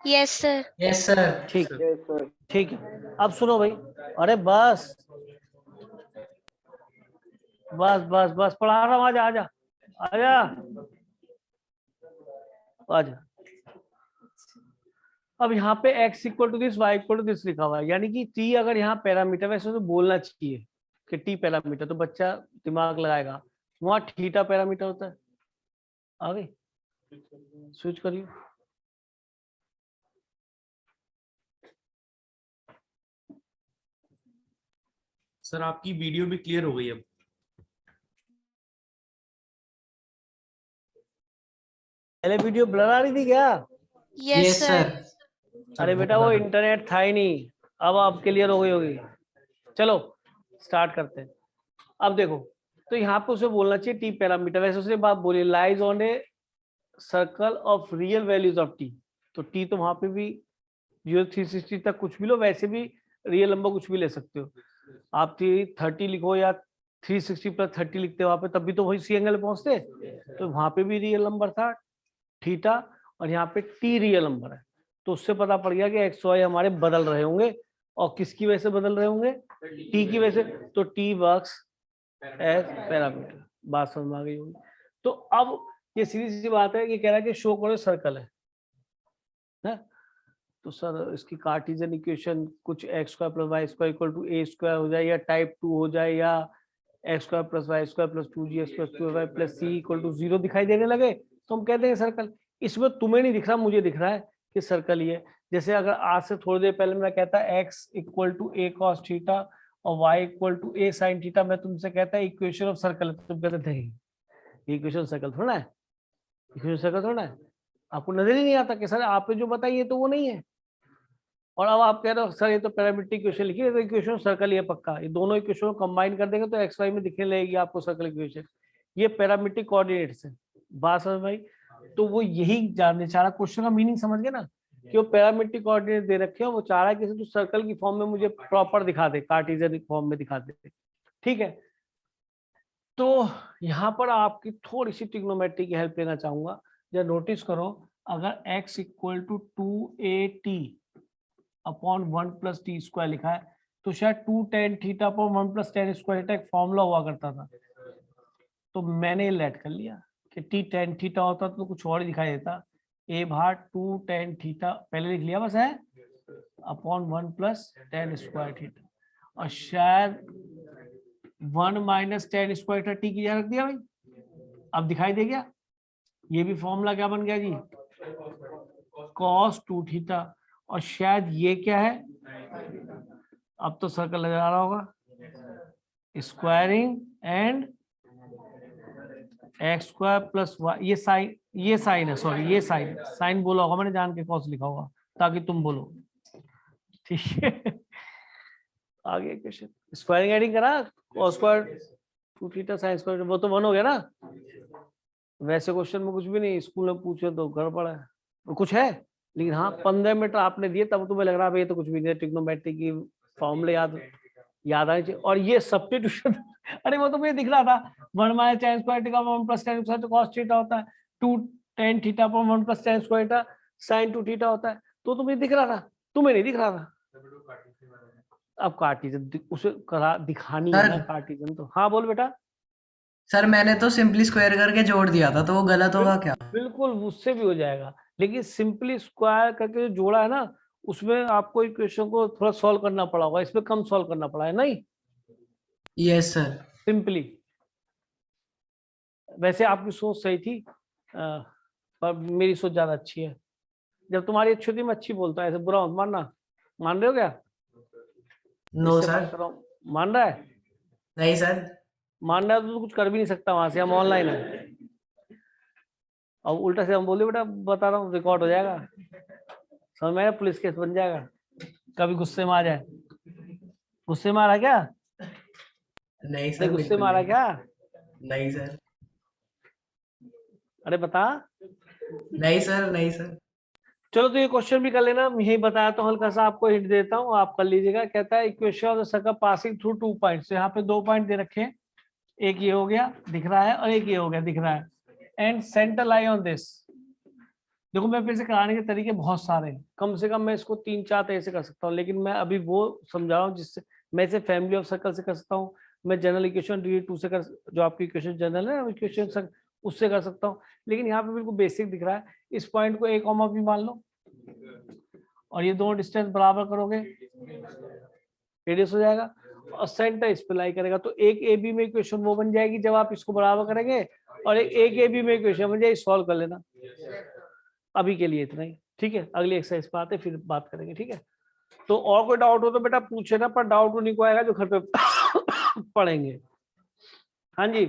Yes sir. Yes sir. ठीक, ठीक है। अब सुनो भाई, अरे बस बस बस बस, पढ़ा रहा हूँ, आजा आजा आजा आजा। अब यहाँ पे x equal to this, y equal to this लिखा हुआ है, यानी कि t अगर यहाँ पैरामीटर, वैसे तो बोलना चाहिए कि t पैरामीटर, तो बच्चा दिमाग लगाएगा, वहां थीटा पैरामीटर होता है। आ गई, स्विच करिए। सर आपकी वीडियो भी क्लियर हो गई अब। पहले वीडियो ब्लर आ रही थी क्या? Yes yes sir. सर। अरे बेटा वो इंटरनेट था ही नहीं, अब आप क्लियर हो गई होगी। चलो स्टार्ट करते हैं। अब देखो, तो यहाँ पे उसे बोलना चाहिए टी पैरामीटर, वैसे उसने बात बोली lies on a circle of real values of T, तो टी तो वहां पे भी 0 360 तक कुछ भी लो, वैसे भी रियल नंबर कुछ भी ले सकते हो आप। 30 लिखो या 360 + 30 लिखते हो वहां पे, तब भी तो वही सी एंगल पहुंचते, तो वहां पे भी रियल नंबर था थीटा और यहाँ पे टी रियल नंबर है, तो उससे पता पड़ गया कि एक्स वाई हमारे बदल रहे होंगे, और किसकी वजह से बदल रहे होंगे, टी की वजह से, तो टी वर्क्स एज पैरामीटर। बात समझ में आ गई होगी। तो अब ये सीधी सी बात है कि कह रहा है कि शो करो सर्कल है? तो सर इसकी कार्टेशियन इक्वेशन कुछ x square plus y square equal to a square हो जाए, या टाइप 2 हो जाए, या x square plus y square plus 2g plus 2y plus c equal to 0 दिखाई देने लगे, तो हम कहते हैं सर्कल। इसमें तुम्हें नहीं दिख रहा, मुझे दिख रहा है कि सर्कल ये। जैसे अगर आज से थोड़ी देर पहले मैं कहता x equal to a cos theta और y equal to a sin theta, मैं तुमसे कहता है इक्वेशन ऑफ सर्कल, तुम कहते नहीं इक्वेशन सर्कल थोड़ा है, इक्वेशन सर्कल थोड़ा है। आपको नजर ही नहीं आता कि सर आपने जो बताइए तो वो नहीं है, और अब आप कह रहे हो सर ये तो पैरामीट्रिक इक्वेशन लिखी है, तो इक्वेशन सर्कल ये पक्का, ये दोनों इक्वेशन को कंबाइन कर देंगे तो एक्स वाई में दिखने लगेगी आपको सर्कल इक्वेशन। ये पैरामीट्रिक कोऑर्डिनेट्स है। बात समझ में आई? तो वो यही जानने चाह रहा, क्वेश्चन का मीनिंग समझ गए ना, कि वो पैरामीट्रिक कोऑर्डिनेट दे रखे हो, वो चाह रहा है कि तो सर्कल की फॉर्म में मुझे प्रॉपर दिखा दे, कार्टेशियन फॉर्म में दिखा दे। ठीक है, तो यहाँ पर आपकी थोड़ी सी ट्रिग्नोमेट्री की हेल्प लेना चाहूंगा। जब नोटिस करो, अगर x equal to 2at upon 1 plus t square लिखा है, तो शायद 2 tan theta upon 1 plus tan square theta एक फॉर्मूला हुआ करता था, तो मैंने ये लेट कर लिया कि t tan थीटा होता तो कुछ और ही दिखाई देता, a भाग 2 tan थीटा पहले लिख लिया बस है, upon 1 plus tan square theta, और शायद 1 minus tan square theta t की जगह रख दिया भाई। अब दिखाई दे गया, ये भी फॉर्मूला क्या बन गया जी, cos 2 थीटा, और शायद ये क्या है, अब तो सर्कल नजर आ रहा होगा, squaring and x square plus y, ये साइन है, सॉरी ये साइन बोला होगा मैंने जान के, कॉस लिखा होगा ताकि तुम बोलो। ठीक है, आगे क्वेश्चन, स्क्वायरिंग एडिंग करा, cos square 2 theta sin square, वो तो 1 हो गया ना। वैसे क्वेश्चन में कुछ भी नहीं, स्कूल में पूछे तो गड़बड़ है, कुछ है, लेकिन हाँ 15 मिनट आपने दिए तब तुम्हें लग रहा है भाई ये तो कुछ भी नहीं, ट्रिग्नोमेट्री की फॉर्मूले याद आने चाहिए, और ये सब्स्टिट्यूशन अरे वो तो मुझे दिख रहा था, 1 minus tan square theta 1 plus tan square cos theta होता है, 2 tan theta 1 plus tan square theta sin 2 theta होता है, तो तुम्हें दिख रहा था, तुम्हें नहीं दिख रहा था। अब कार्टेशियन उसे करा दिखानी है ना कार्टेशियन, तो हाँ बोल बेटा। सर मैंने तो सिंपली स्क्वायर करके जोड़ दिया था, तो वो गलत होगा क्या? बिल्कुल उससे भी हो जाएगा, लेकिन सिंपली स्क्वायर करके जो जोड़ा है ना, उसमें आपको इक्वेशन को थोड़ा सॉल्व करना पड़ा होगा, इसमें कम सॉल्व करना पड़ा है नहीं, यस सर। सिंपली। वैसे आपकी सोच सही थी, पर मेरी सोच ज्यादा अच्छी है। जब तुम्हारी अच्छी होती मैं अच्छी बोलता, ऐसे बुरा मत मानना। मान रहे हो क्या? नो इससे बात सर। कर रहा हूँ, मान रहा है? नहीं सर। मान रहा है तो कुछ कर भी नहीं सकता, वहां से हम ऑनलाइन है। अब उल्टा से हम बोले बेटा बता रहा हूँ, रिकॉर्ड हो जाएगा, समझ में आया, पुलिस केस बन जाएगा, कभी गुस्से में आ जाए। गुस्से में आ रहा क्या? नहीं अरे सर, गुस्से में बिल्कुल आ रहा नहीं। क्या? नहीं सर। अरे बता। नहीं सर, नहीं सर। चलो तो ये क्वेश्चन भी कर लेना, यही बताया तो हल्का सा आपको हिंट देता हूँ, आप कर लीजिएगा। कहता है equation of the circle passing through 2 points, यहाँ पे 2 पॉइंट दे रखे हैं, एक ये हो गया दिख रहा है और एक ये हो गया दिख रहा है, and centre lie on this. देखो मैं फिर से कराने के तरीके बहुत सारे हैं, कम से कम मैं इसको 3-4 तरह से कर सकता हूँ, लेकिन मैं अभी वो समझा रहा हूँ जिससे मैं इसे फैमिली ऑफ सर्कल से कर सकता हूँ, मैं जनरल इक्वेशन DD2 से कर, जो आपकी इक्वेशन जनरल है इक्वेशन उससे कर सकता हूँ, लेकिन यहाँ पे बिल्कुल बेसिक दिख रहा है। इस पॉइंट को A, B मान लो, और ये दोनों डिस्टेंस बराबर करोगे रेडियस हो जाएगा, और सेंटर इस पे लाई करेगा, तो एक AB में इक्वेशन वो बन जाएगी जब आप इसको बराबर करेंगे, और एक AB में इक्वेशन बन जाएगी, सॉल्व कर लेना। अभी के लिए इतना ही, ठीक है, अगली एक्सरसाइज पे आते फिर बात करेंगे, ठीक है। तो और कोई डाउट हो तो बेटा पूछे ना, पर डाउट उन्हीं को आएगा जो घर पे पढ़ेंगे। हाँ जी,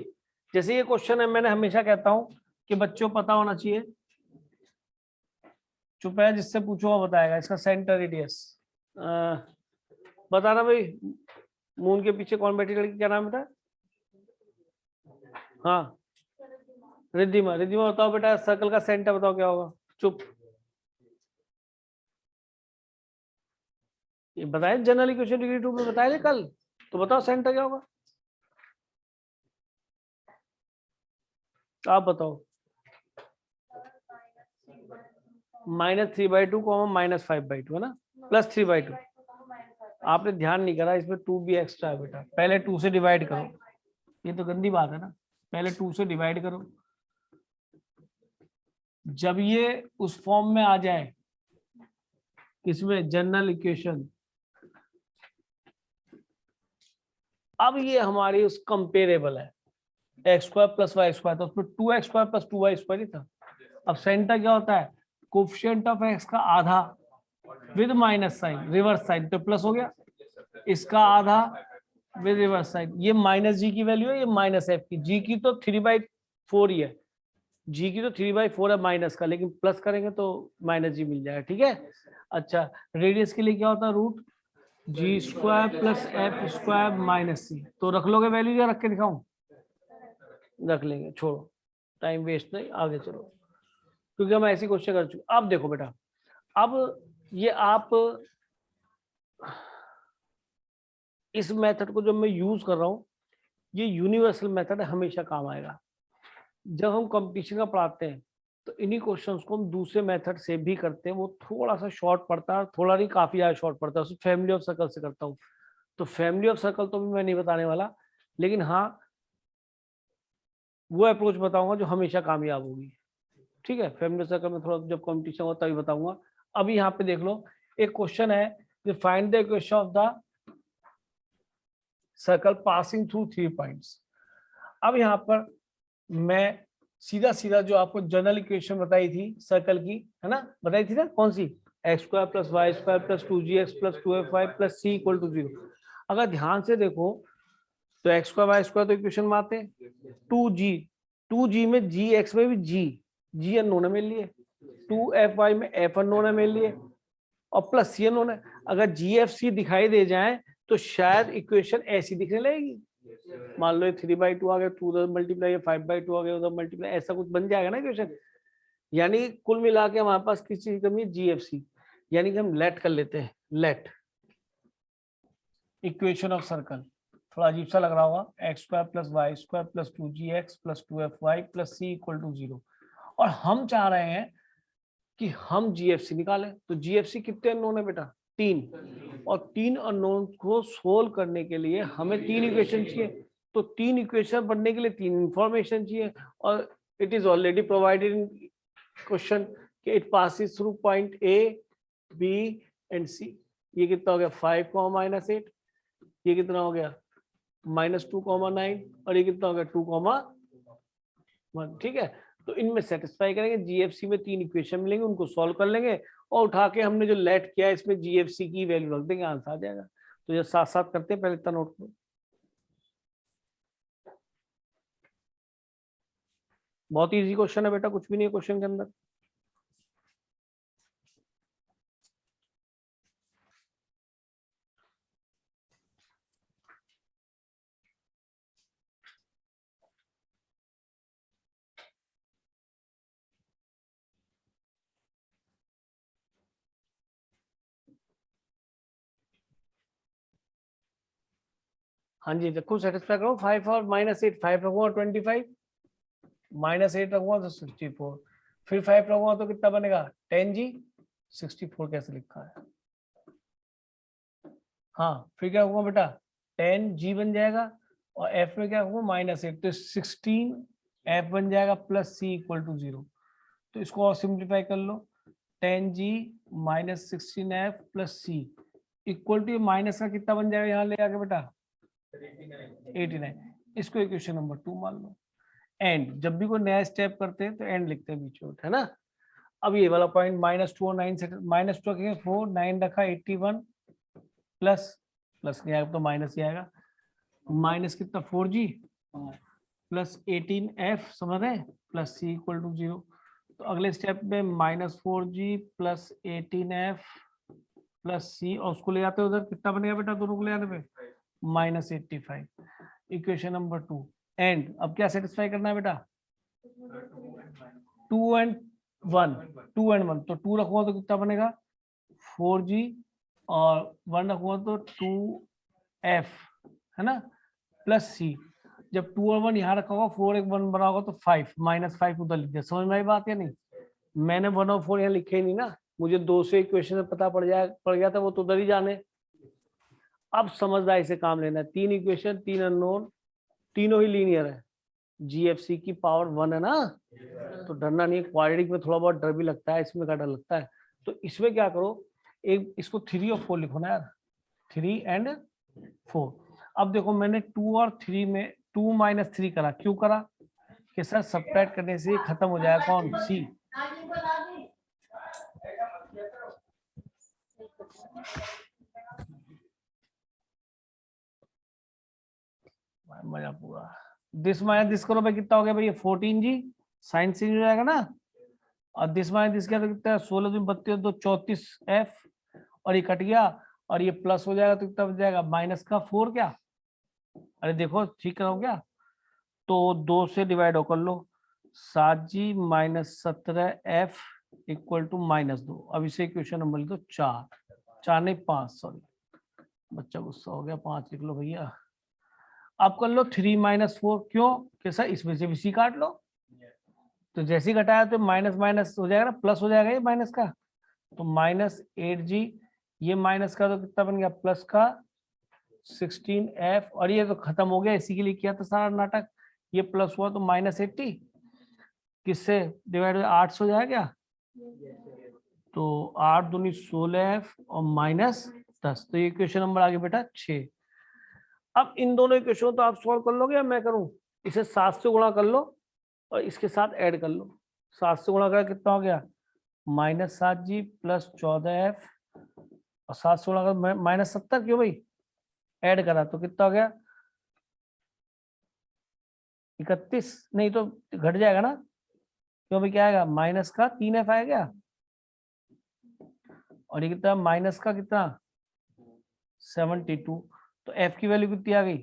जैसे ये क्वेश्चन है, मैंने हमेशा कहता हूँ कि बच्चों को पता होना चाहिए, चुप है जिससे पूछो वो बताएगा। इसका सेंटर रेडियस बताना भाई, मून के पीछे कौन बैठी लड़की, क्या नाम बेटा? हाँ रिद्धिमा, रिद्धिमा बताओ बेटा, सर्कल का सेंटर बताओ क्या होगा? चुप, ये बताए जनरल इक्वेशन DD2 में बताए थे कल, तो बताओ सेंटर क्या होगा, आप बताओ। -3/2 -5/2 है ना, +3/2। आपने ध्यान नहीं करा, इसमें 2 भी एक्स्ट्रा है बेटा। पहले 2 से डिवाइड करो, ये तो गंदी बात है ना। पहले 2 से डिवाइड करो, जब ये उस फॉर्म में आ जाए, इसमें जनरल इक्वेशन, अब ये हमारी उस कंपेरेबल है, x² + y², तो उसमें 2x² + 2y² ही था। अब सेंटर क्या होता है, कोफिशिएंट ऑफ x का आधा with minus sine, reverse sine, तो प्लस हो गया, इसका आधा विद रिवर्स साइन। ये -g की वैल्यू है, ये -f की। g की तो 3/4 ही है, g की तो 3/4 है माइनस का, लेकिन प्लस करेंगे तो -g मिल जाएगा, ठीक है। अच्छा, रेडियस के लिए क्या होता है, √g² + f² - c। तो रख लोगे वैल्यू या रख के दिखाऊं? रख लेंगे, छोड़ो, टाइम वेस्ट नहीं, आगे चलो, क्योंकि हम ऐसी क्वेश्चन कर चुके। अब देखो बेटा, अब ये आप इस मेथड को जब मैं यूज कर रहा हूं, ये यूनिवर्सल मेथड है, हमेशा काम आएगा। जब हम कंपटीशन का पढ़ाते हैं तो इन्हीं क्वेश्चंस को हम दूसरे मेथड से भी करते हैं, वो थोड़ा सा शॉर्ट पड़ता है, थोड़ा नहीं काफी ज्यादा शॉर्ट पड़ता है। फैमिली ऑफ सर्कल से करता हूँ, तो फैमिली ऑफ सर्कल तो भी मैं नहीं बताने वाला, लेकिन हाँ वो अप्रोच बताऊंगा जो हमेशा कामयाब होगी, ठीक है। फैमिली ऑफ सर्कल में थोड़ा जब कंपटीशन होता तभी बताऊंगा। अभी यहाँ पे देख लो, एक क्वेश्चन है, find the equation of the circle passing through 3 points. अब यहाँ पर मैं सीधा सीधा जो आपको जनरल इक्वेशन बताई थी सर्कल की, है ना, बताई थी ना, कौन सी, x² + y² + 2gx + 2fy + c = 0। अगर ध्यान से देखो तो x² y² तो इक्वेशन में आते हैं, 2g में gx में भी g अननोन है मेरे लिए, 2fy में f अननोन है मेरे लिए, और प्लस c अननोन है। अगर gfc दिखाई दे जाए तो शायद इक्वेशन ऐसी दिखने लगेगी, मान लो 3/2 आ गया, 2 उधर मल्टीप्लाई, 5/2 आ गया उधर मल्टीप्लाई, ऐसा कुछ बन जाएगा ना इक्वेशन। यानी कुल मिला के हमारे पास किस चीज की कमी है, जीएफसी। यानी कि हम लेट कर लेते हैं, लेट इक्वेशन ऑफ सर्कल। थोड़ा अजीब सा लग रहा होगा, x² + y² + 2gx + 2fy + c = 0। और हम चाह रहे हैं कि हम जीएफसी निकालें, तो जीएफसी कितने अननोन है बेटा, 3, और 3 अननोन को सोल्व करने के लिए हमें 3 इक्वेशन चाहिए। तो 3 इक्वेशन बनने के लिए 3 इंफॉर्मेशन चाहिए, और it is already provided in question कि it passes through point A, B and C. ये कितना हो गया, 5, -8, ये कितना हो गया, -2, 9, और ये कितना हो गया, 2, 1, ठीक है। तो इनमें सेटिस्फाई करेंगे, जीएफसी में 3 इक्वेशन मिलेंगे, उनको सॉल्व कर लेंगे, और उठा के हमने जो लेट किया है इसमें जीएफसी की वैल्यू रख देंगे, आंसर आ जाएगा। तो ये साथ साथ करते हैं, पहले इतना नोट करो। बहुत इजी क्वेश्चन है बेटा, कुछ भी नहीं है क्वेश्चन के अंदर। हाँ जी, देखो सेटिस्फाई करो, 5 और -8, 5 रखूंगा 25, -8 रखूंगा तो 64, फिर 5 रखूंगा तो कितना बनेगा, 10g, 64 कैसे लिखा है, हाँ फिर क्या होगा बेटा, 10g बन जाएगा, और f में क्या होगा, -8, तो 16f बन जाएगा, प्लस c = 0। तो इसको और सिंप्लीफाई कर लो, 10g - 16f + c = माइनस का कितना बन जाएगा, यहाँ ले आके बेटा 89। इसको इक्वेशन नंबर 2 मान लो। एंड जब भी कोई नया स्टेप करते हैं तो एंड लिखते हैं बीच में, है ना। अब ये वाला पॉइंट -2 और 9 से, -2 के 4, 9 रखा 81, प्लस नहीं आएगा तो माइनस ही आएगा, माइनस कितना 4g + 18f, समझ रहे हैं, + c = 0। तो अगले स्टेप में -4g + 18f + c, और उसको ले आते हैं उधर, कितना बनेगा बेटा दोनों को ले आने पे, -85। Equation number 2। एंड अब क्या सेटिस्फाई करना है बेटा, 2 and 1, तो 2 रखूंगा तो कितना बनेगा, 4g, और 1 रखूंगा तो 2f, है ना, + c। जब 2 और 1 यहाँ रखा होगा, 4 एक 1 बना होगा तो 5, -5 उधर लिख दिया। समझ में आई बात या नहीं, मैंने 1/4 यहाँ लिखे ही नहीं ना, मुझे 2 से इक्वेशन में पता पड़ गया था, वो तो उधर ही जाने। अब समझदारी से काम लेना है, 3 इक्वेशन 3 अननोन, तीनों ही लीनियर है, जीएफसी की पावर 1 है ना, तो डरना नहीं है। क्वाड्रेटिक में थोड़ा बहुत डर भी लगता है, इसमें का डर लगता है। तो इसमें क्या करो, एक इसको 3 और 4 लिखो ना यार, 3 एंड 4। अब देखो मैंने 2 और 3 में 2 - 3 करा, क्यों करा कि सर सब्ट्रैक्ट करने से खत्म हो जाएगा कौन, सी। मजा पूरा। दिस माइनस दिस करो भाई, कितना हो गया भाई, ये 14G साइन चेंज हो जाएगा ना, और दिस माइनस दिस किया तो कितना है, 16 दूनी 32 2 34F, और ये कट गया, और ये प्लस हो जाएगा तो कितना बच जाएगा, माइनस का 4 क्या, अरे देखो ठीक करो क्या, तो 2 से डिवाइड कर लो, 7G - 17F इक्वल टू -2। अब इसे क्वेश्चन नंबर लिख दो 4, 4 नहीं 5, सॉरी बच्चा गुस्सा हो गया, 5 लिख लो भैया। अब कर लो 3 - 4, क्यों कैसा, इसमें से भी सी काट लो, तो जैसे ही घटाया तो माइनस माइनस हो जाएगा ना, प्लस हो जाएगा ये माइनस का, तो -8G, ये माइनस का तो कितना बन गया, प्लस का 16F, और ये तो खत्म हो गया, इसी के लिए किया था सारा नाटक। ये प्लस हुआ तो -80, किससे डिवाइड 8 से हो जाएगा, तो 8 दूनी 16F और -10, तो ये क्वेश्चन नंबर आ गया बेटा 6। अब इन दोनों इक्वेशन तो आप सॉल्व कर लोगे या मैं करूं, इसे 7 से गुणा कर लो और इसके साथ ऐड कर लो, 7 से गुणा कर कितना हो गया, -7G + 14F, और 7 से गुणा कर -70, क्यों भाई ऐड करा तो कितना हो गया, 31, नहीं तो घट जाएगा ना, क्यों भाई क्या आएगा, माइनस का 3F आएगा, और ये कितना माइनस का कितना 72, तो F की वैल्यू कितनी आ गई,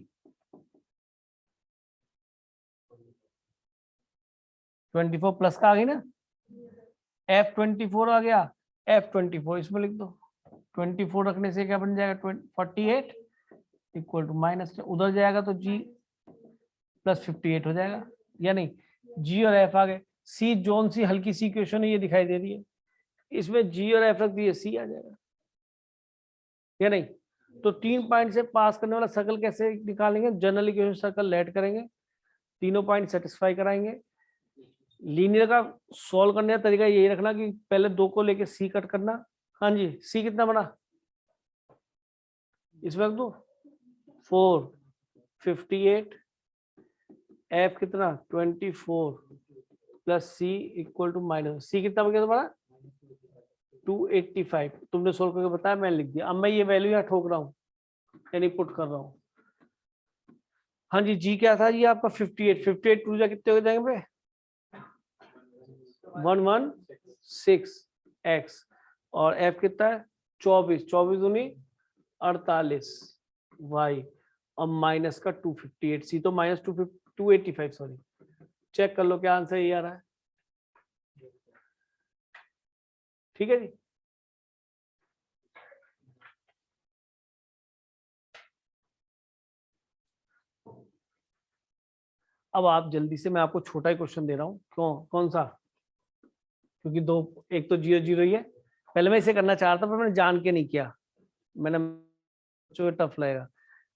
24 प्लस का आ गई ना, F24 आ गया, F24 इसमें लिख दो, 24 रखने से क्या बन जाएगा 48 इक्वल टू माइनस, उधर जाएगा तो G + 58 हो जाएगा, या नहीं, G और F आ गए। C जोन सी हल्की सी इक्वेशन है, ये दिखाई दे रही है, इसमें G और F रख दिए, C आ जाएगा, या नहीं। तो 3 पॉइंट से पास करने वाला सर्कल कैसे निकालेंगे, जनरल इक्वेशन सर्कल लेट करेंगे, तीनों पॉइंट सेटिस्फाई कराएंगे। लीनियर का सॉल्व करने का तरीका यही रखना कि पहले 2 को लेके सी कट करना। हाँ जी, सी कितना बना, इसमें रख दो 4, 58, एफ कितना 24 plus C equal to minus, C कितना बन गया तुम्हारा 285, तुमने सोल्व करके बताया, मैंने लिख दिया। अब मैं ये वैल्यू यहाँ ठोक रहा हूँ, यानी पुट कर रहा हूँ। हाँ जी, जी क्या था ये आपका 58, 58 टू जा कितने हो जाएंगे 116x, और f कितना है 24, 24 दूनी 48 y, और माइनस का 258, सी तो -285, सॉरी, चेक कर लो क्या आंसर ये आ रहा है, ठीक है जी। अब आप जल्दी से, मैं आपको छोटा ही क्वेश्चन दे रहा हूँ, क्यों कौन सा, क्योंकि दो, एक तो 0 0 ही है, पहले मैं इसे करना चाह रहा था पर मैंने जान के नहीं किया, मैंने जो टफ लगेगा।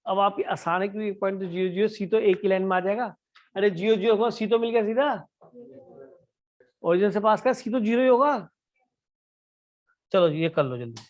अब आपकी आसान है क्योंकि पॉइंट तो 0 0, सी तो एक ही लाइन में आ जाएगा, अरे 0 0 होगा, सी तो मिल गया सीधा, ओरिजिन से पास का सी तो 0 ही होगा। चलो ये कर लो जल्दी।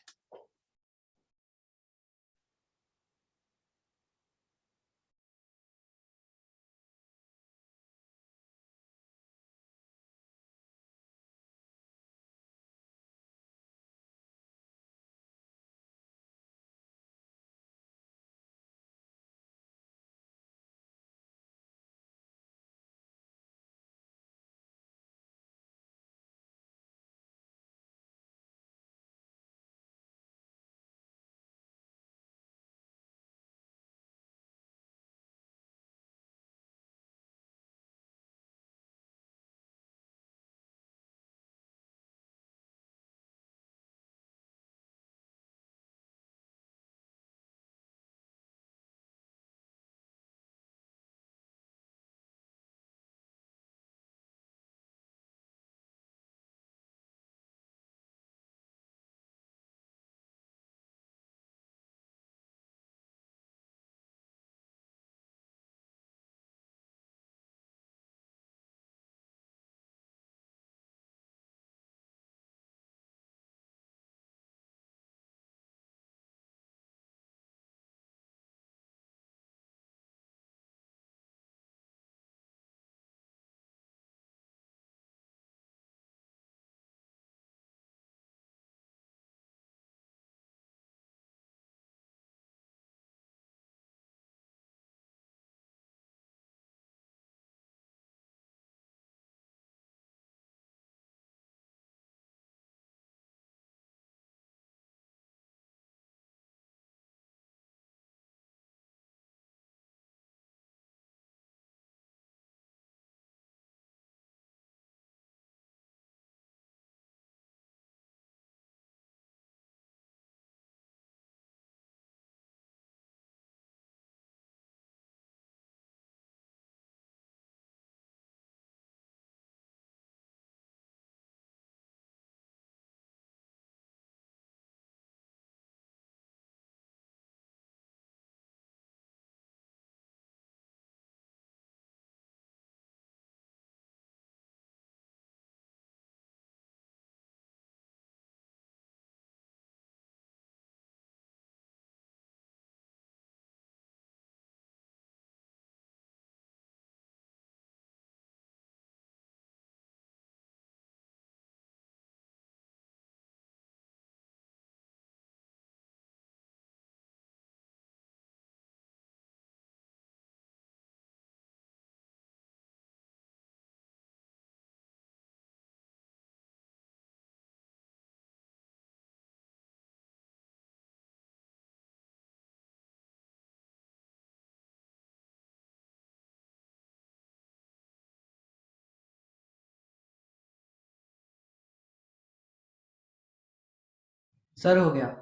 सर हो गया।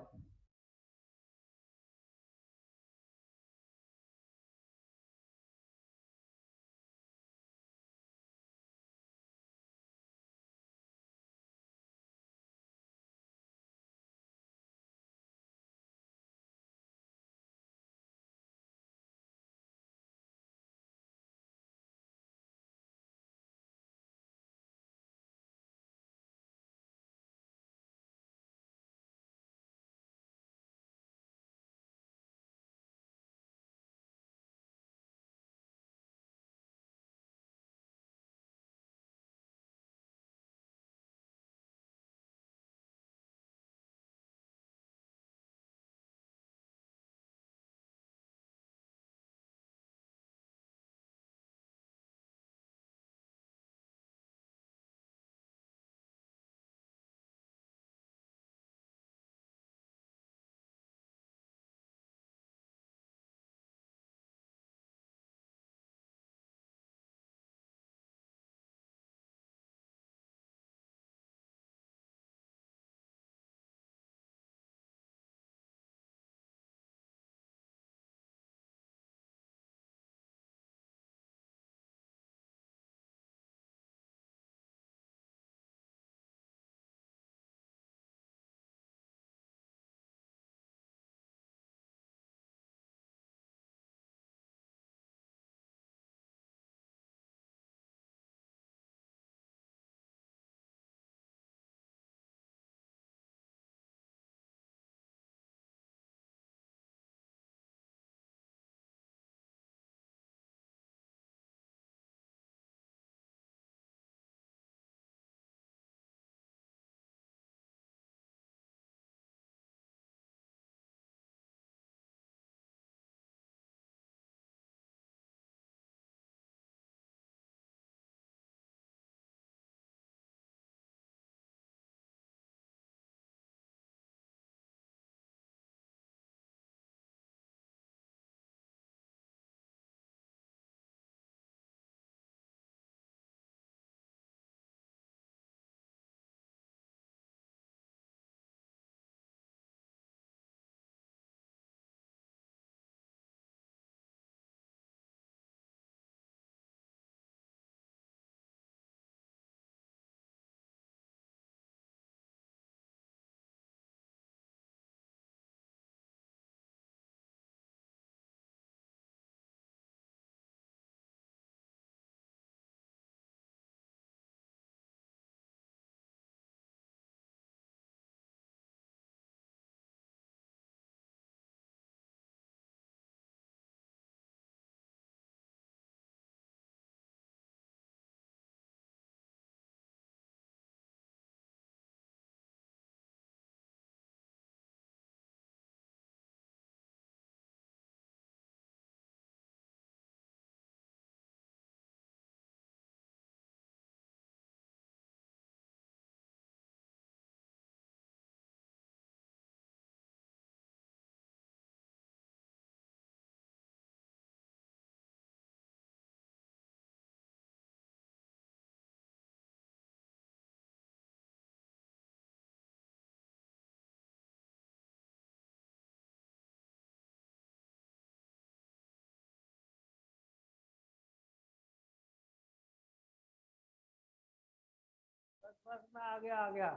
बस मैं आ गया आ गया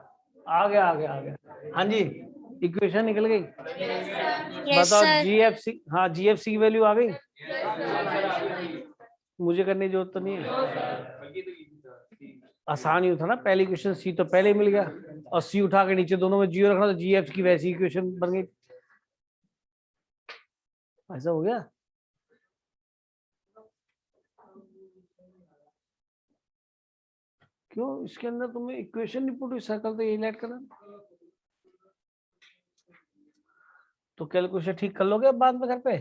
आ गया आ गया आ गया। हाँ जी, इक्वेशन निकल गई। यस बताओ सर। जीएफसी, हाँ जीएफसी की वैल्यू आ गई। मुझे करने की जरूरत तो नहीं है, आसान ही था ना। पहली क्वेश्चन सी तो पहले ही मिल गया, और सी उठा के नीचे दोनों में जीरो रखना, तो जीएफ की वैसी इक्वेशन बन गई। ऐसा हो गया। क्यों इसके अंदर तुम्हें इक्वेशन नहीं पुट हुई, सर्कल तो यही लेट करना। तो कैलकुलेशन ठीक कर लोगे अब बाद में घर पे,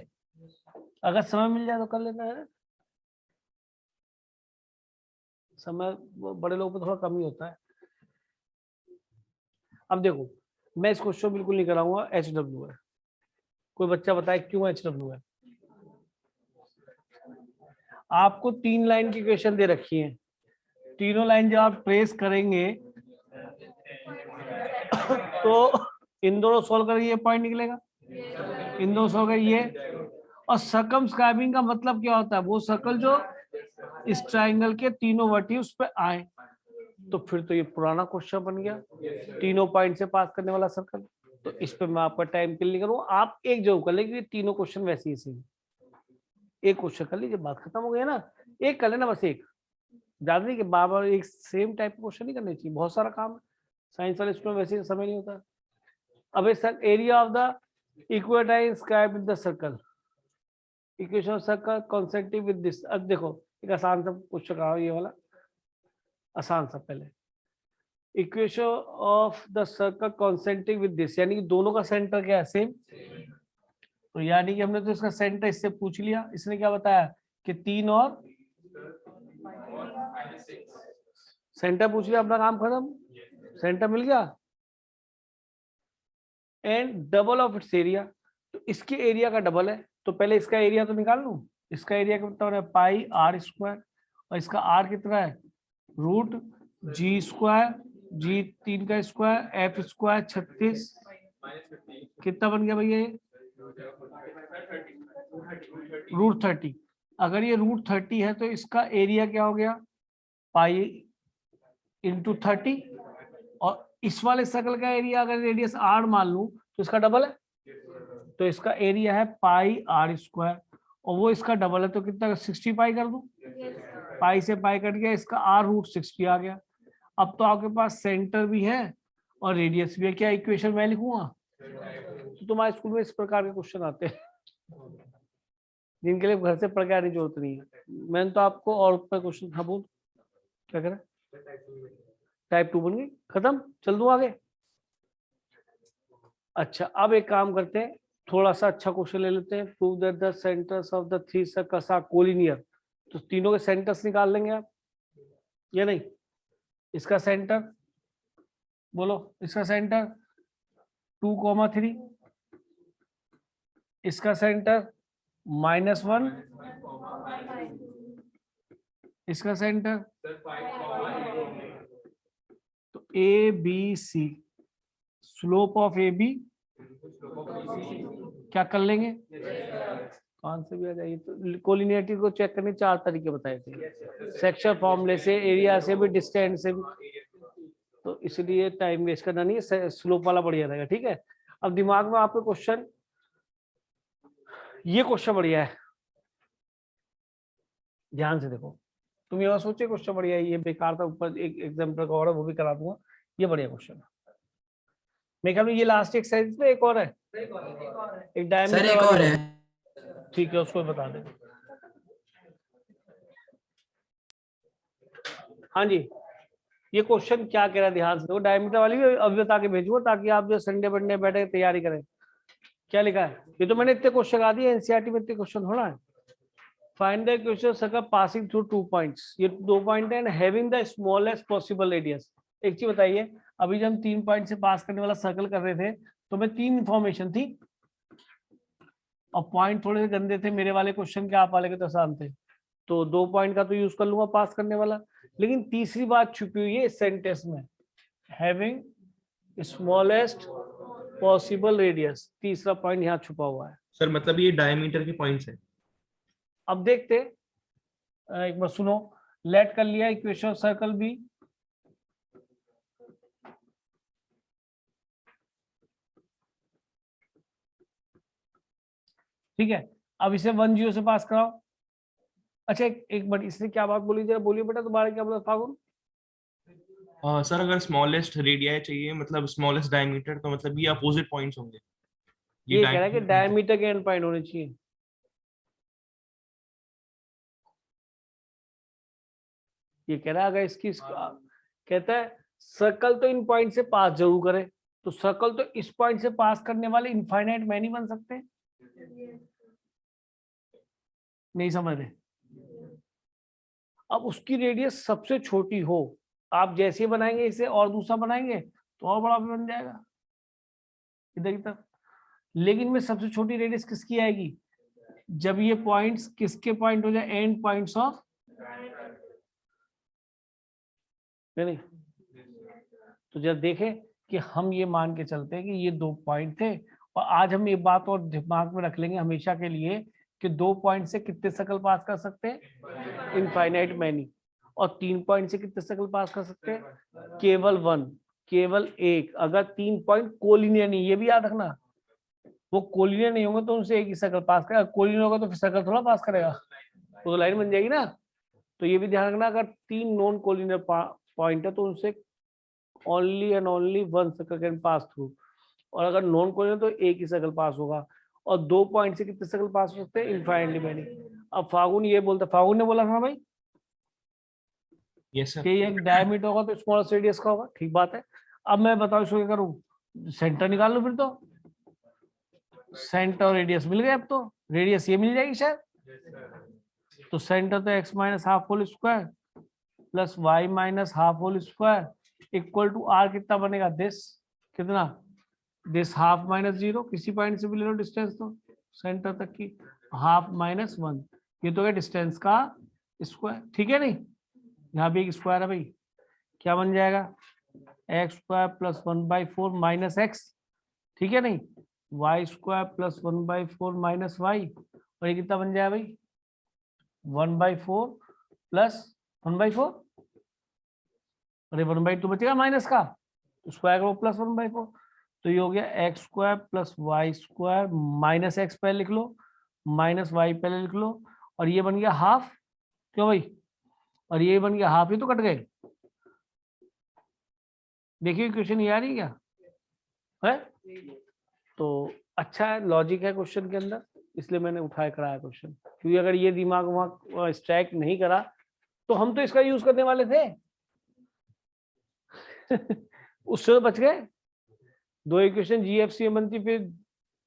अगर समय मिल जाए तो कर लेना है। समय वो बड़े लोगों पे थोड़ा कम ही होता है। अब देखो, मैं इस क्वेश्चन बिल्कुल नहीं कराऊंगा, एच डब्ल्यू है। कोई बच्चा बताए क्यों एच डब्ल्यू है। आपको 3 लाइन की इक्वेशन दे रखी है, तीनों लाइन जब आप ट्रेस करेंगे तो इन दोनों सोल्व करेंगे ये पॉइंट निकलेगा, इन दोनों सोल्व करेंगे ये। और सर्कमस्क्राइबिंग का मतलब क्या होता है, वो सर्कल जो इस ट्राइंगल के तीनों वर्टिब्स पे आए। तो फिर तो ये पुराना क्वेश्चन बन गया, तीनों पॉइंट से पास करने वाला सर्कल। तो इस पे मैं आपका टाइम किल नहीं करूँ, आप एक जरूर कर लेंगे, तीनों क्वेश्चन वैसे ही सही। एक क्वेश्चन कर लीजिए, बात खत्म हो गया ना, एक कर लेना बस, एक ज्यादा नहीं कि बार बार एक सेम टाइप क्वेश्चन नहीं करने चाहिए, बहुत सारा काम है साइंस वाले स्टूडेंट, वैसे समय नहीं होता। अब sir area of the equation square with the circle, equation of circle concentric with this. अब देखो एक आसान सा क्वेश्चन आ ये वाला, आसान सा। पहले equation of the circle concentric with this, यानी कि दोनों का सेंटर क्या है, सेम। तो यानी कि हमने तो इसका सेंटर इससे पूछ लिया, इसने क्या बताया कि 3 और सेंटर पूछ लिया, अपना काम खत्म, सेंटर मिल गया। And double of its area, तो इसके एरिया का डबल है, तो पहले इसका एरिया तो निकाल लूं। इसका एरिया कितना है, पाई आर स्क्वायर, और इसका आर कितना है, रूट जी स्क्वायर, जी 3 का स्क्वायर, एफ स्क्वायर 36, कितना बन गया भैया ये, रूट 30। अगर ये रूट 30 है तो इसका एरिया क्या हो गया, पाई इंटू 30। और इस वाले सर्कल का एरिया अगर रेडियस आर मान लूं तो इसका डबल है, तो इसका एरिया है पाई आर स्क्वायर, और वो इसका डबल है, तो कितना 60 पाई कर दूं, पाई से पाई कट गया, इसका आर रूट 60 आ गया। अब तो आपके पास सेंटर भी है और रेडियस भी है, क्या इक्वेशन मैं लिखूंगा। तो तुम्हारे स्कूल में इस प्रकार के क्वेश्चन आते हैं जिनके लिए घर से पढ़ के आने की जरूरत नहीं है। मैंने तो आपको और ऊपर क्वेश्चन था, बोल क्या करें, टाइप 2 बन गई, खत्म, चल दूं आगे। अच्छा अब एक काम करते हैं, थोड़ा सा अच्छा क्वेश्चन ले लेते हैं। Prove that the centres of the 3 circles are collinear, तो तीनों के सेंटर्स निकाल लेंगे आप या नहीं। इसका सेंटर बोलो, इसका सेंटर 2,3, इसका सेंटर -1, इसका सेंटर, तो A B C, slope of A B क्या कर लेंगे, कौन से भी आ जाइए। तो कोलिनियरिटी को चेक करने 4 तरीके बताए थे, सेक्शन फॉर्मूले से, एरिया से भी, डिस्टेंस से भी, तो इसलिए टाइम वेस्ट करना नहीं है, स्लोप वाला बढ़िया रहेगा। ठीक है, अब दिमाग में आपको क्वेश्चन, ये क्वेश्चन बढ़िया है, ध्यान से देखो। तुम ये सोचे क्वेश्चन बढ़िया है, ये बेकार था, ऊपर एक एग्जाम्पल का और है वो भी करा दूंगा, ये बढ़िया क्वेश्चन है। मेरे ख्याल में ये लास्ट एक्सरसाइज में एक और है, एक डायमीटर सर एक और है। ठीक है, उसको बता दे। हाँ जी, ये क्वेश्चन क्या कह रहा है, ध्यान से देखो। डायमीटर वाली भी अभी बता के भेजूंगा ताकि आप जो संडे बंडे बैठे तैयारी करें। क्या लिखा है, ये तो मैंने इतने क्वेश्चन लगा दिए, एनसीईआरटी में इतने क्वेश्चन थोड़ा है। Find the question circle passing through 2 points, ये 2 पॉइंट है, having the smallest possible radius. एक चीज बताइए, अभी जब हम 3 पॉइंट से पास करने वाला सर्कल कर रहे थे तो मैं 3 इंफॉर्मेशन थी और पॉइंट थोड़े से गंदे थे मेरे वाले क्वेश्चन के, आप वाले के तो आसान थे, तो 2 पॉइंट का तो यूज कर लूंगा पास करने वाला। लेकिन तीसरी बात छुपी हुई है इस सेंटेंस में, हैविंग स्मॉलेस्ट पॉसिबल रेडियस, तीसरा पॉइंट यहाँ छुपा हुआ है। सर मतलब ये डायमीटर के पॉइंट्स है। अब देखते, एक बार सुनो, लेट कर लिया इक्वेशन सर्कल भी, ठीक है। अब इसे 1 0 से पास कराओ। अच्छा एक बार इसने क्या बात बोली, जरा बोलिए बेटा दोबारा, क्या बोला फागुन। सर अगर स्मॉलेस्ट रेडिया चाहिए, मतलब स्मॉलेस्ट डायमीटर, तो मतलब ये अपोजिट पॉइंट्स होंगे। ये कह रहा है कि डायमीटर के एंड पॉइंट होने चाहिए। ये कह रहा है अगर इसकी कहता है सर्कल तो इन पॉइंट से पास जरूर करे, तो सर्कल तो इस पॉइंट से पास करने वाले इनफाइनाइट मैनी बन सकते हैं, नहीं समझ रहे। अब उसकी रेडियस सबसे छोटी हो, आप जैसे बनाएंगे इसे और दूसरा बनाएंगे तो और बड़ा बन जाएगा इधर की तरफ। लेकिन में सबसे छोटी रेडियस किसकी आएगी, जब ये पॉइंट्स किसके पॉइंट हो जाए, एंड पॉइंट्स ऑफ, नहीं तो जब देखें कि हम ये मान के चलते हैं कि ये 2 पॉइंट थे, और आज हम ये बात और दिमाग में रख लेंगे हमेशा के लिए कि 2 पॉइंट से कितने सर्कल पास कर सकते हैं, इनफाइनाइट मैनी, और 3 पॉइंट से कितने सर्कल पास कर सकते हैं, केवल 1, केवल एक। अगर 3 पॉइंट कोलिनियर नहीं, ये भी याद रखना, वो कोलिनियर नहीं होंगे तो उनसे एक ही सर्कल पास करेगा, कोलिनियर होगा तो फिर सर्कल थोड़ा पास करेगा, तो लाइन बन जाएगी ना। तो ये भी ध्यान रखना, अगर 3 नॉन कोलिनियर पॉइंट है तो उनसे only and only 1 circle can pass through, और अगर नॉन कोलिनियर तो एक ही सर्कल पास होगा। और 2 पॉइंट से कितने सर्कल पास हो सकते हैं, इनफाइनाइटली मैनी। अब फागुन ये बोलता, फागुन ने बोला था भाई यस सर। कि ये डायमीटर होगा तो स्मॉल रेडियस का होगा, ठीक बात है। अब मैं बताऊं इसको क्या करूं, सेंटर निकाल लो फिर, तो सेंटर और रेडियस मिल गए, अब तो रेडियस ये मिल जाएगी शायद। तो सेंटर तो x minus half whole square plus y minus half whole square equal to r कितना बनेगा, दिस कितना, दिस हाफ माइनस 0, किसी पॉइंट से भी ले लो डिस्टेंस, तो सेंटर तक की हाफ माइनस 1, ये तो है डिस्टेंस का स्क्वायर, ठीक है नहीं। यहाँ भी एक स्क्वायर है भाई, क्या बन जाएगा, x square plus 1/4 minus x, ठीक है नहीं, y square plus 1/4 minus y, और ये कितना बन जाएगा भाई, 1/4 प्लस 1/4, अरे 1/2 बचेगा माइनस का, स्क्वायर करो प्लस 1/4, तो ये हो गया x square plus y square minus x पहले लिख लो, माइनस वाई पहले लिख लो, और ये बन गया हाफ, क्यों भाई, और ये बन गया हाफ, ही तो कट गए। देखिए क्वेश्चन ये आ रही क्या है, तो अच्छा है, लॉजिक है क्वेश्चन के अंदर, इसलिए मैंने उठाए कराया क्वेश्चन, क्योंकि अगर ये दिमाग वहां स्ट्राइक नहीं करा तो हम तो इसका यूज करने वाले थे उससे तो बच गए। 2 इक्वेशन जीएफसी बनती, फिर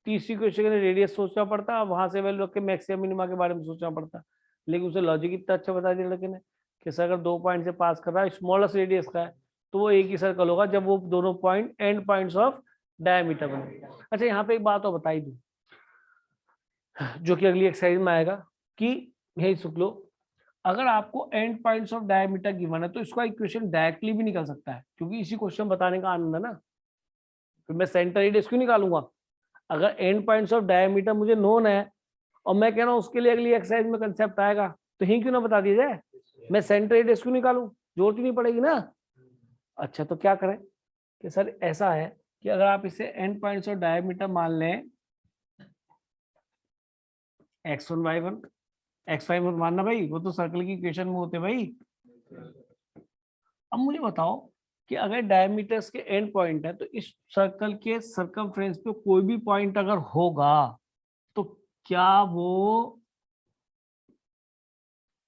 तीसरी क्वेश्चन के लिए रेडियस सोचना पड़ता, वहां से वैल्यू रख के मैक्सिमम मिनिमा के बारे में सोचना पड़ता, लेकिन उसे लॉजिक इतना अच्छा बता दिया लड़के ने कि सर अगर 2 पॉइंट से पास कर रहा है, स्मॉलेस्ट रेडियस का है, तो वो एक ही सर्कल होगा जब वो दोनों point and points of diameter बने। अच्छा यहाँ पे एक बात और बताई दूं, जो कि अगली एक्सरसाइज में आएगा, कि यही सुन लो, अगर आपको and points of diameter given है तो इसका इक्वेशन डायरेक्टली भी निकल सकता है, क्योंकि इसी क्वेश्चन बताने का आनंद है ना, फिर मैं सेंटर रेडियस क्यों निकालूंगा, अगर एंड पॉइंट्स ऑफ डायमीटर मुझे नोन है और मैं कह रहा हूं उसके लिए अगली एक्सरसाइज में कंसेप्ट आएगा, तो ही क्यों ना बता दिया जाए, मैं सेंटर रेडियस क्यों निकालूं, जरूरत ही नहीं पड़ेगी ना। अच्छा तो क्या करें कि सर ऐसा है कि अगर आप इसे एंड पॉइंट्स ऑफ डायमीटर मान लें x1 y1, x5 मत मानना भाई, वो तो सर्कल की इक्वेशन में होते भाई। अब मुझे बताओ कि अगर डायमीटर्स के एंड पॉइंट है तो इस सर्कल के सर्कमफ्रेंस पे कोई भी पॉइंट अगर होगा तो क्या वो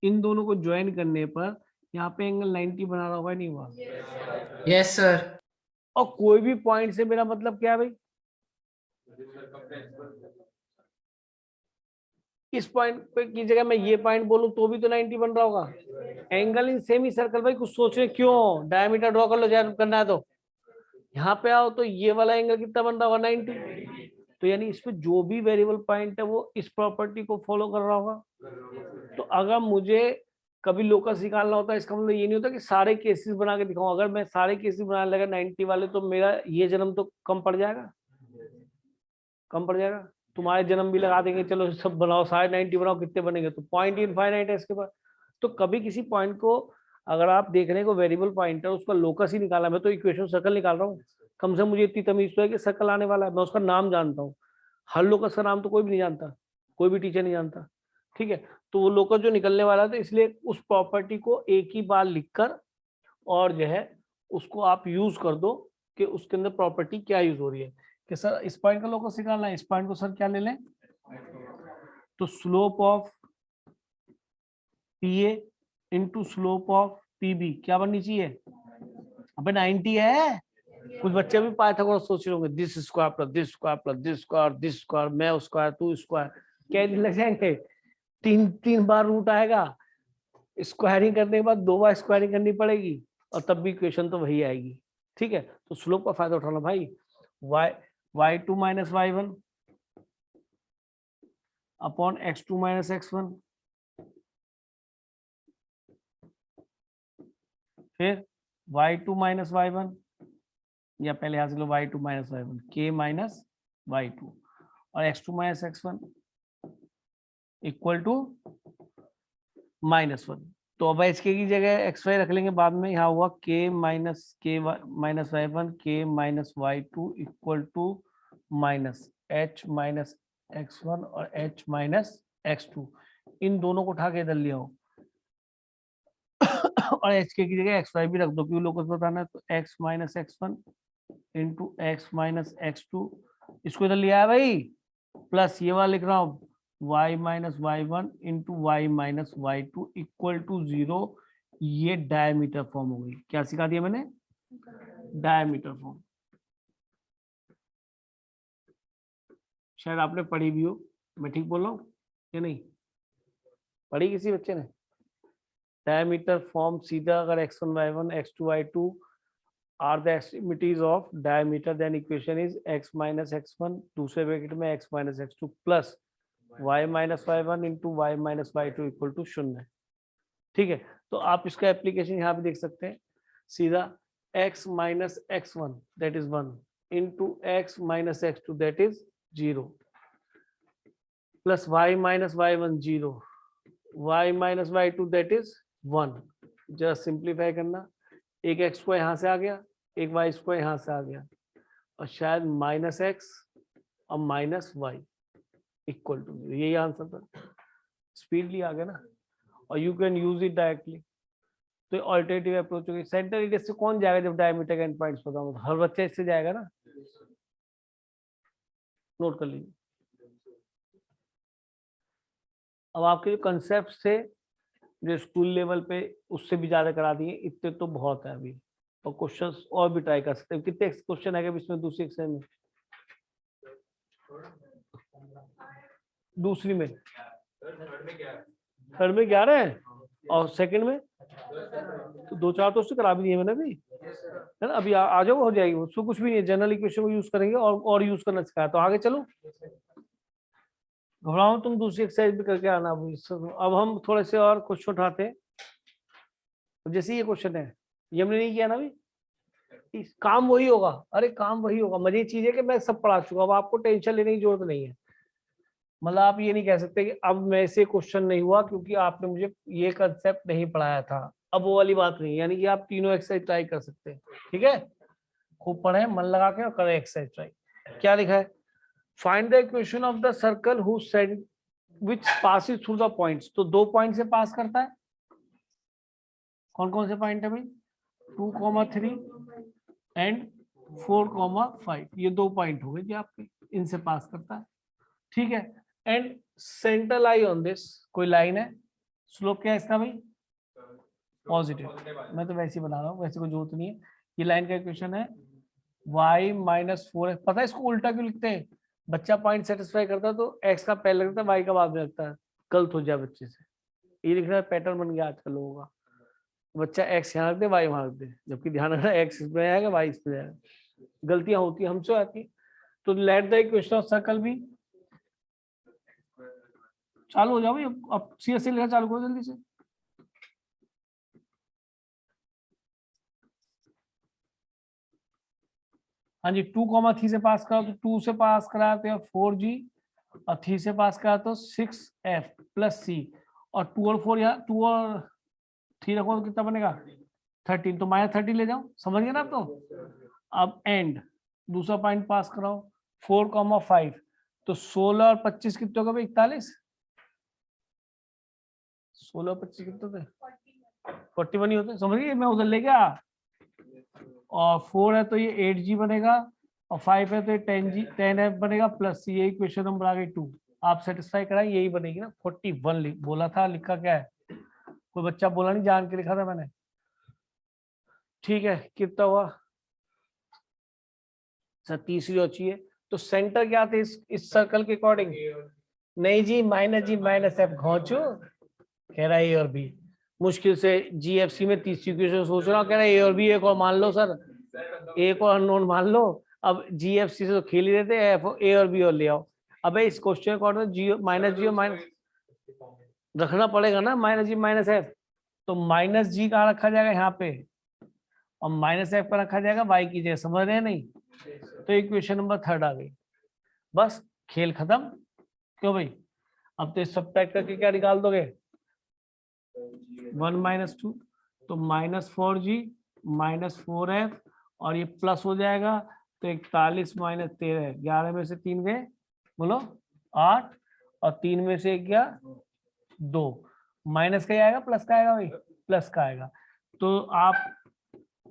इन दोनों को ज्वाइन करने पर यहाँ पे एंगल 90 बना रहा होगा, नहीं हुआ, यस सर। और कोई भी पॉइंट से मेरा मतलब क्या है भाई, इस पॉइंट पे की जगह मैं ये पॉइंट बोलूं तो भी तो 90 बन रहा होगा, एंगल इन सेमी सर्कल भाई, कुछ सोच रहे क्यों, डायमीटर ड्रॉ कर लो ज्यादा करना है तो, यहाँ पे आओ तो ये वाला एंगल कितना बन रहा होगा, 90, तो यानी इस पे जो भी वेरिएबल पॉइंट है वो इस प्रॉपर्टी को फॉलो कर रहा होगा। तो अगर मुझे कभी लोकस निकालना होता है, इसका मतलब ये नहीं होता कि सारे केसेस बना के दिखाऊं, अगर मैं सारे केसेस बनाने लगा 90 वाले तो मेरा ये जन्म तो कम पड़ जाएगा, कम पड़ जाएगा, तुम्हारे जन्म भी लगा देंगे, चलो सब बनाओ सारे 90 बनाओ, कितने बनेंगे, तो पॉइंट इनफाइनाइट है इसके पास। तो कभी किसी पॉइंट को अगर आप देख रहे हैं को वेरिएबल पॉइंट है, उसका लोकस ही निकाला, मैं तो इक्वेशन सर्कल निकाल रहा हूँ, कम से कम मुझे इतनी तमीज तो है कि सर्कल आने वाला है, मैं उसका नाम जानता हूँ, हर लोकस का नाम तो कोई भी नहीं जानता, कोई भी टीचर नहीं जानता, ठीक है। तो वो लोकस जो निकलने वाला है, तो इसलिए उस प्रॉपर्टी को एक ही बार लिखकर और जो है उसको आप यूज कर दो कि उसके अंदर प्रॉपर्टी क्या यूज हो रही है, कि सर इस पॉइंट का लोकस निकालना है, इस पॉइंट को सर क्या ले लें, तो slope of P A into slope of P B क्या बननी चाहिए, अबे 90 है। कुछ बच्चे भी पाइथागोरस सोच रहे होंगे, this square plus this square plus this square, this square, मैं स्क्वायर तू स्क्वायर, क्या दिन लग जाएंगे, 3 बार रूट आएगा, स्क्वायरिंग करने के बाद 2 बार स्क्वायरिंग करनी पड़ेगी, और तब भी इक्वेशन तो वही आएगी, ठीक है। तो स्लोप का फायदा उठाना भाई, y2 minus y1 upon x2 minus x1, फिर y2 माइनस y1 या पहले यहाँ से लो y2 minus y1 k minus y2 और x2 minus x1 equal to -1। तो अब एच के की जगह xy रख लेंगे बाद में, यहाँ हुआ k minus y1 k minus y2 equal to minus h minus x1 और h माइनस x2। इन दोनों को उठा के इधर ले आओ और एच के की जगह xy भी रख दो क्यों लोग बताना है। तो x minus x1 into x minus x2, इसको इधर लिया है भाई, प्लस ये वाला लिख रहा हूँ y minus y1 into y minus y2 equal to 0। ये डायमीटर फॉर्म हो गई। क्या सिखा दिया मैंने? Diameter form. शायद आपने पढ़ी भी हो, मैं ठीक बोल रहा हूँ या नहीं? पढ़ी किसी बच्चे ने? डायमीटर फॉर्म सीधा अगर x1 y1 x2 y2 are the extremities of diameter, then equation is x minus x1 दूसरे ब्रैकेट में x minus x2 plus y minus y1 into y minus y2 equal to 0। ठीक है, तो आप इसका एप्लीकेशन यहाँ पे देख सकते हैं सीधा x minus x1 that is 1 into x minus x2 that is 0 plus y minus y1 0 y minus y2 that is 1। जरा सिंप्लीफाई करना, एक x को यहाँ से आ गया, एक y को यहाँ से आ गया और शायद माइनस एक्स और माइनस वाई इक्वल टू 0। यही आंसर था, स्पीडली आ गया ना। और you can use it directly. तो ऑल्टरनेटिव अप्रोच होगी। सेंटर रेडियस से कौन जाएगा जब डायमीटर का एंड पॉइंट्स पता हो? हर बच्चा इससे जाएगा ना, नोट कर लीजिए। अब आपके जो कंसेप्ट थे जो स्कूल लेवल पे उससे भी ज्यादा करा दिए, इतने तो बहुत है अभी। और क्वेश्चंस और भी ट्राई कर सकते हैं। कितने क्वेश्चन है इसमें दूसरी एक्सरसाइज में? दूसरी में थर्ड में 11 है और सेकंड में तो 2-4 तो उससे करा भी दिए मैंने अभी, है ना। अभी आ जाओ, हो जाएगी। उसको कुछ भी नहीं है, जनरल इक्वेशन को यूज करेंगे और यूज करना सिखाया। तो आगे चलो, घबराओ तुम, दूसरी एक्सरसाइज भी करके आना। अब हम थोड़े से और क्वेश्चन उठाते हैं। जैसे ये क्वेश्चन है, ये हमने नहीं किया ना अभी, काम वही होगा। अरे काम वही होगा। मजे चीज है कि मैं सब पढ़ा चुका, अब आपको टेंशन लेने की जरूरत नहीं है। मतलब आप ये नहीं कह सकते कि अब मेरे से क्वेश्चन नहीं हुआ क्योंकि आपने मुझे ये कंसेप्ट नहीं पढ़ाया था। अब वो वाली बात नहीं, यानी कि आप तीनों एक्सरसाइज ट्राई कर सकते हैं। ठीक है, खूब पढ़े, मन लगा के और करें एक्सरसाइज ट्राई। क्या लिखा है? Find the equation of the circle who sent which passes through the points. तो 2 पॉइंट से पास करता है। कौन कौन से पॉइंट है भाई? 2,3 एंड 4,5। ये 2 पॉइंट हो गए जी आपके, इनसे पास करता है। ठीक है, and centre lie on this. कोई लाइन है, स्लोप क्या है इसका भाई? पॉजिटिव। मैं तो वैसे ही बना रहा हूँ, वैसे कोई जरूरत नहीं है। ये लाइन का इक्वेशन है y माइनस 4x। पता है इसको उल्टा क्यों लिखते हैं? बच्चा पॉइंट सेटिस्फाई करता है तो x का पहले लगता है, y का बाद में लगता है। गलत हो जाए बच्चे से, ये लिखना पैटर्न बन गया आजकल लोगों का। बच्चा x यहाँ रख दे, y वहां रख दे, जबकि ध्यान रखना x इसमें आएगा, y इसमें जाएगा। गलतियां होती है, हमसे आती है। तो let the equation of circle भी चालू हो जाओ भाई। अब सीएससी लिखना चालू करो जल्दी से। हाँ जी, 2,3 से पास करा तो 2 से पास करा तो 4g और 3 से पास करा तो 6f प्लस c और 2 और 4 यहाँ 2 और 3 रखो तो कितना बनेगा? 13। तो -30 ले जाओ, समझ गए ना आप? तो अब एंड दूसरा पॉइंट पास कराओ 4,5। तो 16 और 25 कितने होगा भाई? 41। 16 और 25 कितने थे? 41 ही होते, समझ गए? मैं उधर ले गया। और 4 है तो ये 8g बनेगा और 5 है तो ये 10f बनेगा प्लस c। यही क्वेश्चन नंबर आ गई 2। आप सेटिस्फाई कराएं, यही बनेगी ना। 41 बोला था, लिखा क्या है? कोई बच्चा बोला नहीं, जान के लिखा था मैंने। ठीक है, कितना हुआ? सर तीसरी और चाहिए। तो सेंटर क्या थे इस सर्कल के अकॉर्डिंग? नहीं जी, माइनस एफ घोंचो। कह रहा है ए और बी। मुश्किल से जीएफसी में तीसरी इक्वेशन सोच रहा हूँ। कह रहा है ए और बी एक और मान लो सर, एक और अननोन मान लो। अब जीएफसी से तो खेल ही रहते हैं, ए और बी और ले आओ। अबे इस क्वेश्चन अकॉर्डिंग जी माइनस रखना पड़ेगा ना, -g माइनस एफ। तो -g कहाँ रखा जाएगा? यहाँ पे। और माइनस एफ पर रखा जाएगा y की जगह, समझ रहे हैं नहीं? तो इक्वेशन नंबर 3 आ गई, बस खेल खत्म। क्यों भाई? अब तो सब्ट्रैक्ट करके क्या निकाल दोगे? 1 माइनस 2, तो -4g -4f, और ये प्लस हो जाएगा, तो 41 माइनस 13, 11 में से 3 गए, बोलो 8, और 3 में से 1 गया 2, माइनस का ही आएगा प्लस का आएगा भाई? प्लस का आएगा। तो आप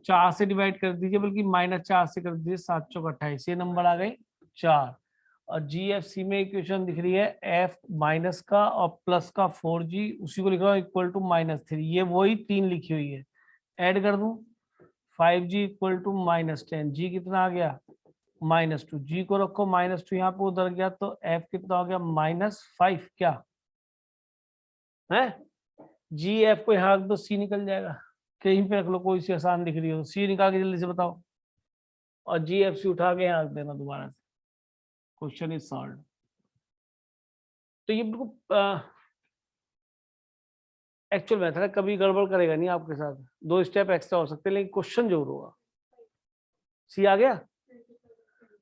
4 से डिवाइड कर दीजिए, बल्कि -4 से कर दीजिए, 7 चौक 28, ये नंबर आ गई 4। और GFC में इक्वेशन दिख रही है f माइनस का और प्लस का 4g, उसी को लिख रहा हूँ इक्वल टू -3, ये वही 3 लिखी हुई है, ऐड कर दूं 5g इक्वल टू -10, g कितना आ गया? -2, g को रखो -2 यहाँ पे उधर गया, तो f कितना हो गया? -5, क्या है? g f को यहाँ रख दो, c निकल जाएगा, कहीं पे रख लो, कोई सी आसान दिख रही हो, c निकाल के जल्दी से बताओ, और जी एफ सी उठा के यहाँ रख देना दोबारा से, क्वेश्चन इज सॉल्व। तो ये बिल्कुल एक्चुअल मेथड है, कभी गड़बड़ करेगा नहीं आपके साथ, 2 स्टेप एक्स्ट्रा हो सकते हैं, लेकिन क्वेश्चन जरूर होगा। सी आ गया?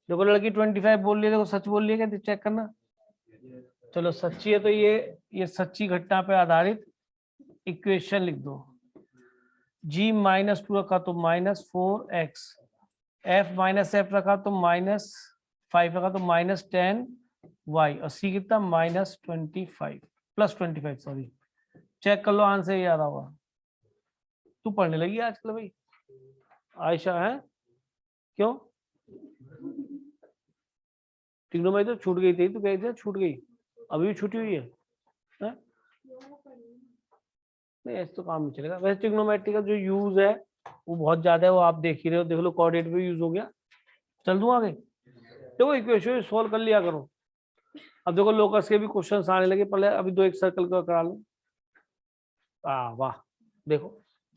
देखो लड़की 25 बोल रही है, देखो सच बोल रही है क्या, चेक करना। चलो सच्ची है तो ये सच्ची घटना पे आधारित इक्वेशन लिख दो। g -2 रखा तो -4x, f -f रखा तो -5 रखा तो -10y, और c कितना? -25 +25, सॉरी। चेक कर लो आंसर ये आ रहा होगा। तू पढ़ने लगी आजकल भाई आयशा, है क्यों? ट्रिग्नोमेट्री तो छूट गई थी, तू कही थी छूट गई, अभी भी छूटी हुई है, है? नहीं ऐसे तो काम नहीं चलेगा। वैसे ट्रिग्नोमेट्री का जो यूज है वो बहुत ज्यादा है, वो आप देख ही रहे हो, देख लो कोऑर्डिनेट भी यूज हो गया। चल दूं आगे, देखो इक्वेशन सॉल्व कर लिया करो। अब देखो लोकस के भी क्वेश्चन आने लगे, पहले अभी 2 एक सर्कल का करा लो। वाह, देखो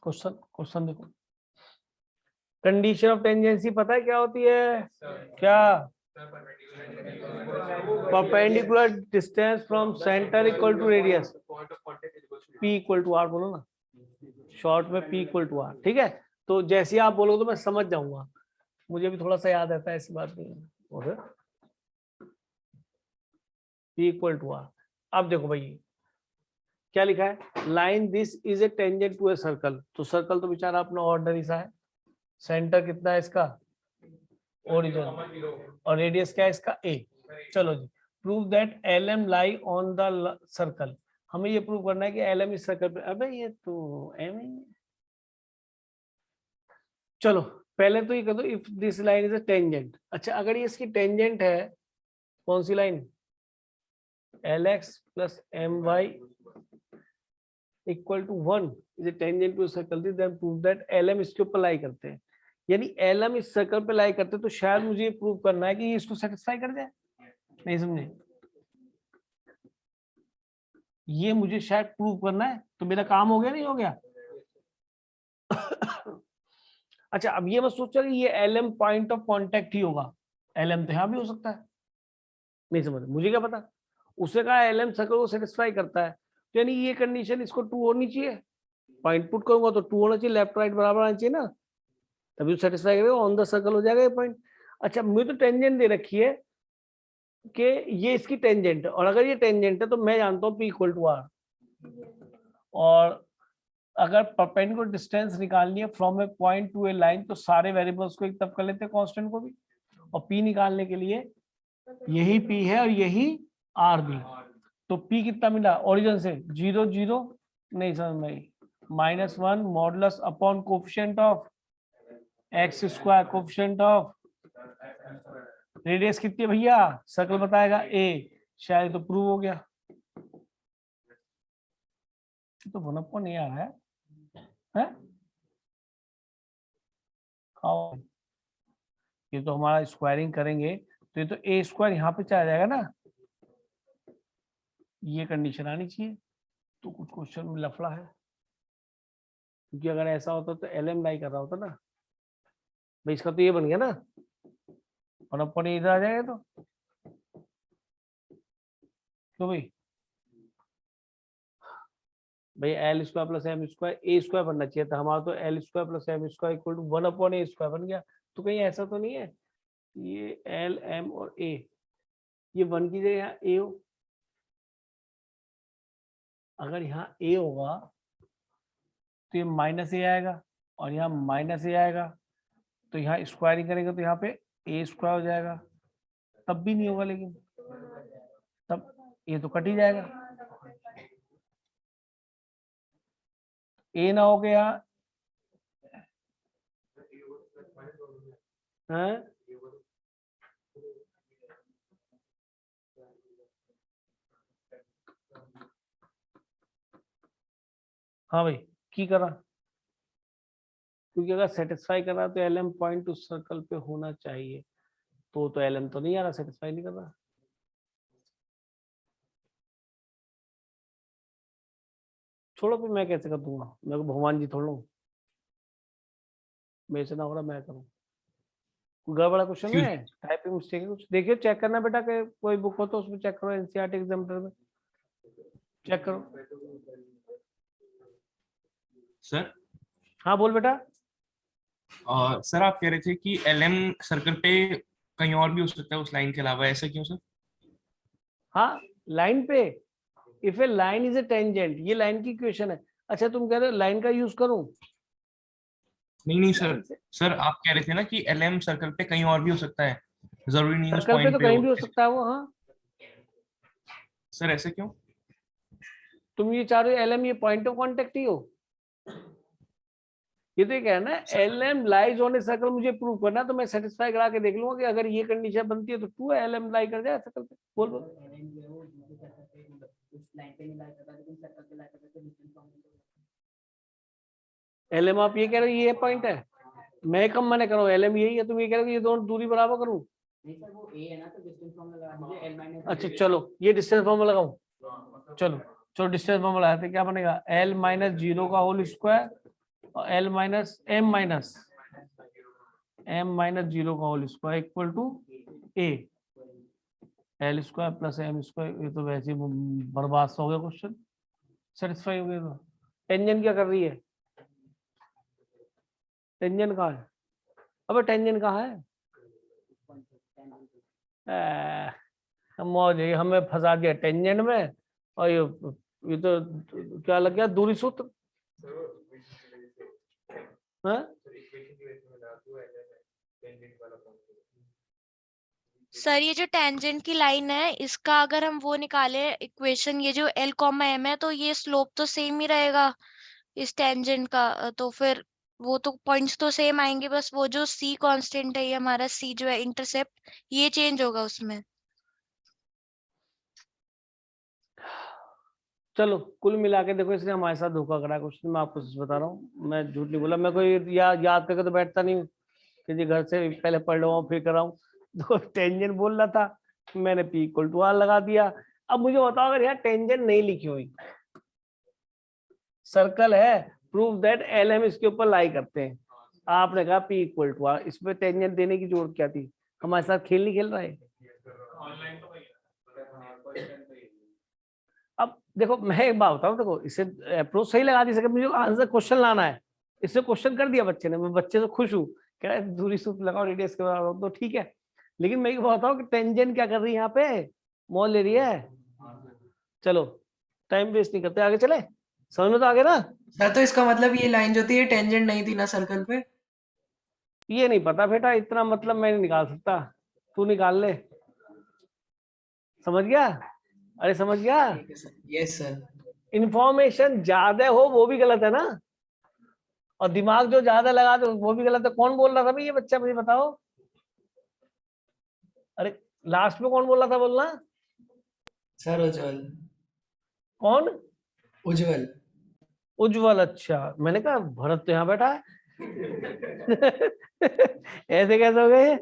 क्वेश्चन देखो, कंडीशन ऑफ टेंजेंसी पता है क्या होती है? क्या? Perpendicular distance from centre equal to radius, P equal to R बोलो ना, शॉर्ट में P इक्वल टू R, ठीक है? तो जैसे ही आप बोलोगे तो मैं समझ जाऊंगा, मुझे भी थोड़ा सा याद रहता है, ऐसी बात नहीं है। P equal to R। अब देखो भाई क्या लिखा है, line this is a tangent to a circle, तो सर्कल तो बेचारा अपना ऑर्डिनरी सा है, सेंटर कितना है इसका? ओरिजिन, और रेडियस क्या है इसका? a। चलो जी, prove that LM lie on the circle, हमें ये प्रूव करना है कि LM इस सर्कल पे, अबे ये तो M ही है। चलो पहले तो ये कर दो, if this line is a tangent. अच्छा अगर ये इसकी टेंजेंट है, कौन सी line? LX + MY equal to 1 is a tangent to circle, then prove that LM इसके ऊपर लाई करते हैं, यानी LM इस सर्कल पे लाई करते हैं, तो शायद मुझे ये प्रूव करना है कि ये इसको सेटिस्फाई कर जाए। नहीं समझे? ये मुझे शायद प्रूव करना है, तो मेरा काम हो गया नहीं हो गया? अच्छा अब ये मत सोचो कि ये LM पॉइंट ऑफ कांटेक्ट ही होगा, LM तो यहाँ भी हो सकता है, नहीं समझ, मुझे क्या पता, उसने कहा LM सर्कल को सेटिस्फाई करता है, तो यानी ये कंडीशन इसको 2 होनी चाहिए, पॉइंट पुट करूंगा तो 2 होना चाहिए, लेफ्ट राइट बराबर आना चाहिए ना, तभी तो सेटिस्फाई करेगा, ऑन द सर्कल हो जाएगा ये पॉइंट। अच्छा मुझे तो टेंजेंट दे रखी है कि ये इसकी टेंजेंट है, और अगर ये टेंजेंट है तो मैं जानता हूँ P इक्वल टू R, और अगर परपेंडिकुलर डिस्टेंस निकालनी है from A point two A line, तो सारे वेरिएबल्स को एक तरफ कर लेते हैं, कांस्टेंट को भी, और P निकालने के लिए यही P है और यही R भी, तो P कितना मिला ओरिजिन से? 0 0, नहीं समझ में, -1 modulus upon coefficient of x square, coefficient of radius कितनी है भैया, सर्कल बताएगा a, शायद तो प्रूव हो गया। तो 1 नहीं आ रहा है? खाओ, ये तो हमारा स्क्वायरिंग करेंगे तो ये तो a स्क्वायर यहाँ पे चला जाएगा ना, ये कंडीशन आनी चाहिए, तो कुछ क्वेश्चन में लफड़ा है, क्योंकि अगर ऐसा होता तो LM लाई कर रहा होता ना भाई, इसका तो ये बन गया ना, 1 इधर आ जाएगा, तो क्यों भाई? भाई L square plus M square a square बनना चाहिए था, हमारा तो L square plus M square equal to 1/a square बन गया। तो कहीं ऐसा तो नहीं है ये एल एम और ए ये 1 की जगह यहाँ ए हो? अगर यहाँ ए होगा तो ये माइनस ए आएगा और यहाँ माइनस ए आएगा, तो यहाँ स्क्वायरिंग करेंगे तो यहाँ पे ए स्क्वायर हो जाएगा, तब भी नहीं होगा, लेकिन तब ये तो कट ही जाएगा। ए ना हो गया है, हाँ भाई की करा, क्योंकि अगर सेटिस्फाई कर रहा है तो एल एम पॉइंट उस सर्कल पे होना चाहिए, तो एल एम तो नहीं आ रहा, सेटिस्फाई नहीं कर रहा। छोड़ो फिर मैं कैसे कर दूंगा, मैं भगवान जी थोड़ा हूँ, मेरे से ना हो रहा मैं करूँ। गड़बड़ा क्वेश्चन में टाइपिंग मिस्टेक है कुछ, देखिए चेक करना बेटा कि कोई बुक हो तो उसमें चेक करो, एनसीईआरटी एग्जामिनर में चेक करो। सर हाँ बोल बेटा। सर आप कह रहे थे कि एलएम सर्कल पे कहीं और भी हो सकता है उस लाइन के अलावा, ऐसा क्यों सर? हाँ लाइन पे, if A line is a tangent, ये लाइन की इक्वेशन है। अच्छा तुम कह रहे हो लाइन का यूज करूं? नहीं सर, सर आप कह रहे थे ना कि एलएम सर्कल पे कहीं और भी हो सकता है, जरूरी नहीं उस सर्कल पे पॉइंट तो पे कहीं हो। भी हो सकता है वो। हाँ सर ऐसे क्यों? तुम ये चाह रहे हो एलएम ये पॉइंट ऑफ कांटेक्ट ही हो, ये तो क्या है ना, LM lies on a circle, मुझे प्रूव करना तो मैं सेटिस्फाई करा के देख लूंगा कि अगर ये कंडीशन बनती है तो टू एलएम लाई कर जाए सर्कल पे। बोल बोल। एलएम आप ये कह रहे हो ये पॉइंट है, मैं कम मैंने करो एलएम यही है, तुम ये कह रहे हो ये दोनों दूरी बराबर करूं? अच्छा चलो ये डिस्टेंस फॉर्मूला लगाऊं, चलो चलो डिस्टेंस फॉर्मूला है, क्या बनेगा एल माइनस 0 का होल स्क्वायर और एल माइनस एम माइनस 0 का whole square equal to a L square plus M square. ये तो वैसे ही बर्बाद हो गया क्वेश्चन, सेटिस्फाई हो गया। तो टेंजेंट क्या कर रही है, टेंजेंट कहाँ है? अबे टेंजेंट कहाँ है? मौज है, हमें फंसा दिया टेंजेंट में, और ये तो क्या लग गया दूरी सूत्र। हाँ सर ये जो टेंजेंट की लाइन है इसका अगर हम वो निकाले इक्वेशन, ये जो एल कॉमा एम है तो ये स्लोप तो सेम ही रहेगा इस टेंजेंट का, तो फिर वो तो पॉइंट्स तो सेम आएंगे, बस वो जो सी कांस्टेंट है, ये हमारा सी जो है इंटरसेप्ट, ये चेंज होगा उसमें। चलो कुल मिला के देखो, इसने हमारे साथ धोखा करा क्वेश्चन, मैं आपको सच बता रहा हूँ, मैं झूठ नहीं बोला, मैं कोई याद करके तो बैठता नहीं हूँ कि जी घर से पहले पढ़ रहा हूँ फिर कराऊँ। तो टेंजेंट बोल रहा था, मैंने पी इक्वल टू आर लगा दिया। अब मुझे बताओ अगर यहाँ टेंजेंट नहीं लिखी हुई, सर्कल है, प्रूव दैट एल एम इसके ऊपर लाई करते हैं, आपने कहा पी इक्वल टू आर, इसमें टेंजेंट देने की जरूरत क्या थी? हमारे साथ खेल नहीं खेल रहा है। अब देखो मैं एक बात बताऊं, देखो इसे अप्रोच सही लगा दी सके, मुझे आंसर क्वेश्चन लाना है, इससे क्वेश्चन कर दिया बच्चे ने, मैं बच्चे से खुश हूँ, कह रहा है दूरी सूत्र लगाओ रेडियस के बराबर, तो ठीक है। लेकिन मैं ये बताऊं कि टेंजेंट क्या कर रही है यहाँ पे, मोल ले रही है। चलो टाइम वेस्ट नहीं करते, आगे चले, समझ में तो आगे ना? सर तो इसका मतलब ये लाइन जो थी ये टेंजेंट नहीं थी ना सर्कल पे? ये नहीं पता बेटा, इतना मतलब मैं नहीं निकाल सकता, तू निकाल ले। समझ गया? अरे समझ गया? Yes sir. इंफॉर्मेशन ज्यादा हो वो भी गलत है ना, और दिमाग जो ज्यादा लगा दो वो भी गलत है। कौन बोल रहा था भाई ये बच्चा, मुझे बताओ। अरे लास्ट में कौन बोल रहा था बोलना? सर उज्जवल। कौन? उज्जवल। उज्जवल। अच्छा मैंने कहा भरत तो यहाँ बैठा है। ऐसे कैसे हो गए,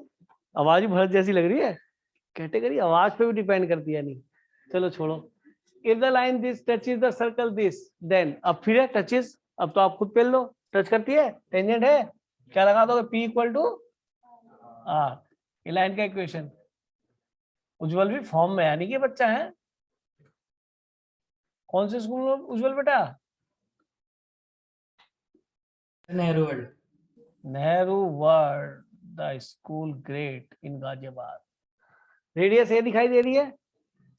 आवाज भी भरत जैसी लग रही है। कैटेगरी आवाज पे भी डिपेंड करती है नहीं। चलो छोड़ो। If the line this touches the circle this, then अब फिर है टचेस, अब तो आप खुद पेल लो, टच करती है, टेंजेंट है, क्या लगा दोगे P इक्वल टू आर, ये लाइन का इक्वेशन। उज्जवल भी फॉर्म में, यानी कि बच्चा है। कौन से स्कूल में उज्जवल बेटा? Nehru world. Nehru world the school great in Ghaziabad. Radius a दिखाई दे रही है,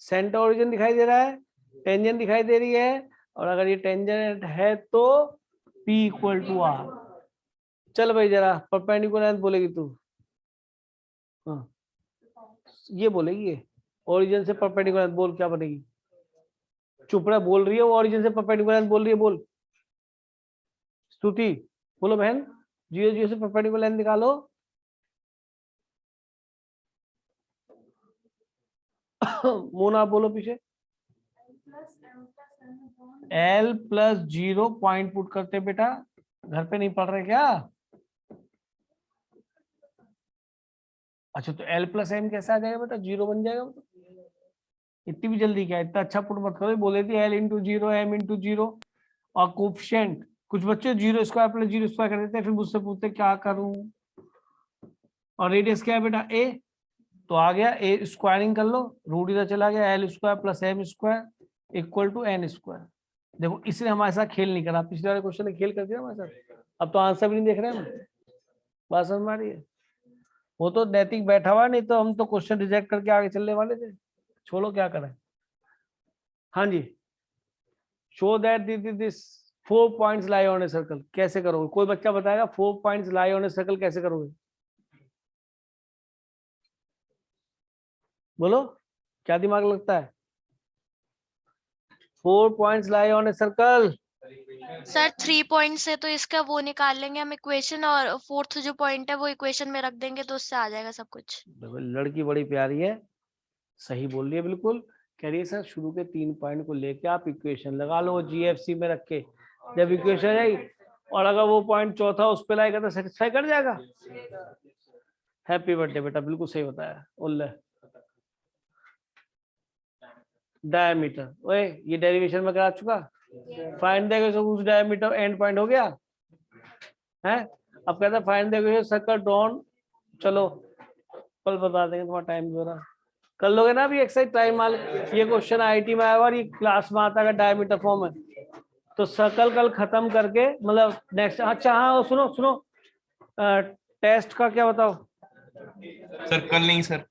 सेंटर ओरिजिन दिखाई दे रहा है, टेंजेंट दिखाई दे रही है, और अगर ये टेंजेंट है तो P इक्वल टू R। चल भाई जरा परपेंडिकुलर बोलेगी तू। हाँ ये बोलेगी, ये ओरिजिन से परपेंडिकुलर बोल, क्या बनेगी? चुप रहा, बोल रही है वो, ओरिजिन से परपेंडिकुलर बोल रही है, बोल स्तुति, बोलो बहन। 0 0 से परपेंडिकुलर निकालो। मोना बोलो पीछे। L प्लस 0 पॉइंट पुट करते बेटा, घर पे नहीं पढ़ रहे क्या? अच्छा तो L प्लस M कैसे आ जाएगा बेटा? 0 बन जाएगा बेटा। इतनी भी जल्दी क्या, इतना अच्छा पुट मत करो। बोले थी L इंटू 0 M इंटू 0 और कोफिशिएंट। कुछ बच्चे 0 स्क्वायर प्लस 0 स्क्वायर कर देते हैं, फिर मुझसे पूछते क्या करूं। और रेडियस क्या है बेटा? A, तो आ गया A स्क्वायरिंग कर लो, रूट इधर चला गया, L square plus M square equal to N square. देखो इसने हमारे साथ खेल नहीं करा, पिछले वाले क्वेश्चन ने खेल कर दिया हमारे साथ। अब तो आंसर भी नहीं देख रहे हम, बात समझ में आ रही है? वो तो नैतिक बैठा हुआ, नहीं तो हम तो क्वेश्चन रिजेक्ट करके आगे चलने वाले थे। छोड़ो क्या करें। हाँ जी, show that this 4 points lie on a circle. कैसे करोगे? कोई बच्चा बताएगा 4 points lie on a circle कैसे करोगे? बोलो, क्या दिमाग लगता है? 4 points lie on a circle. Sir 3 point से तो इसका वो निकाल लेंगे हम इक्वेशन, और फोर्थ जो पॉइंट है वो इक्वेशन में रख देंगे, तो उससे आ जाएगा सब कुछ। देखो लड़की बड़ी प्यारी है, सही बोल रही है बिल्कुल। कह रही है सर शुरू के 3 पॉइंट को लेके आप इक्वेशन लगा लो GFC में रख के, जब इक्वेशन आई और अगर वो पॉइंट चौथा उस पर लाएगा तो सेटिस्फाई कर जाएगा। हैप्पी बर्थडे बेटा, बिल्कुल सही बताया। उल्ले डायमीटर, ओए ये डेरिवेशन में करा चुका। फाइंड द उस डायमीटर एंड पॉइंट हो गया है। अब कहता है फाइंड द सर्कल ड्रॉन। चलो कल बता देंगे, तुम्हारा टाइम जो रहा कर लोगे ना अभी एक्सरसाइज टाइम माल। ये क्वेश्चन IIT में आया और ये क्लास में आता है डायमीटर फॉर्म में, तो सर्कल कल खत्म करके मतलब नेक्स्ट। अच्छा हाँ सुनो सुनो, टेस्ट का क्या बताओ? सर कल नहीं सर।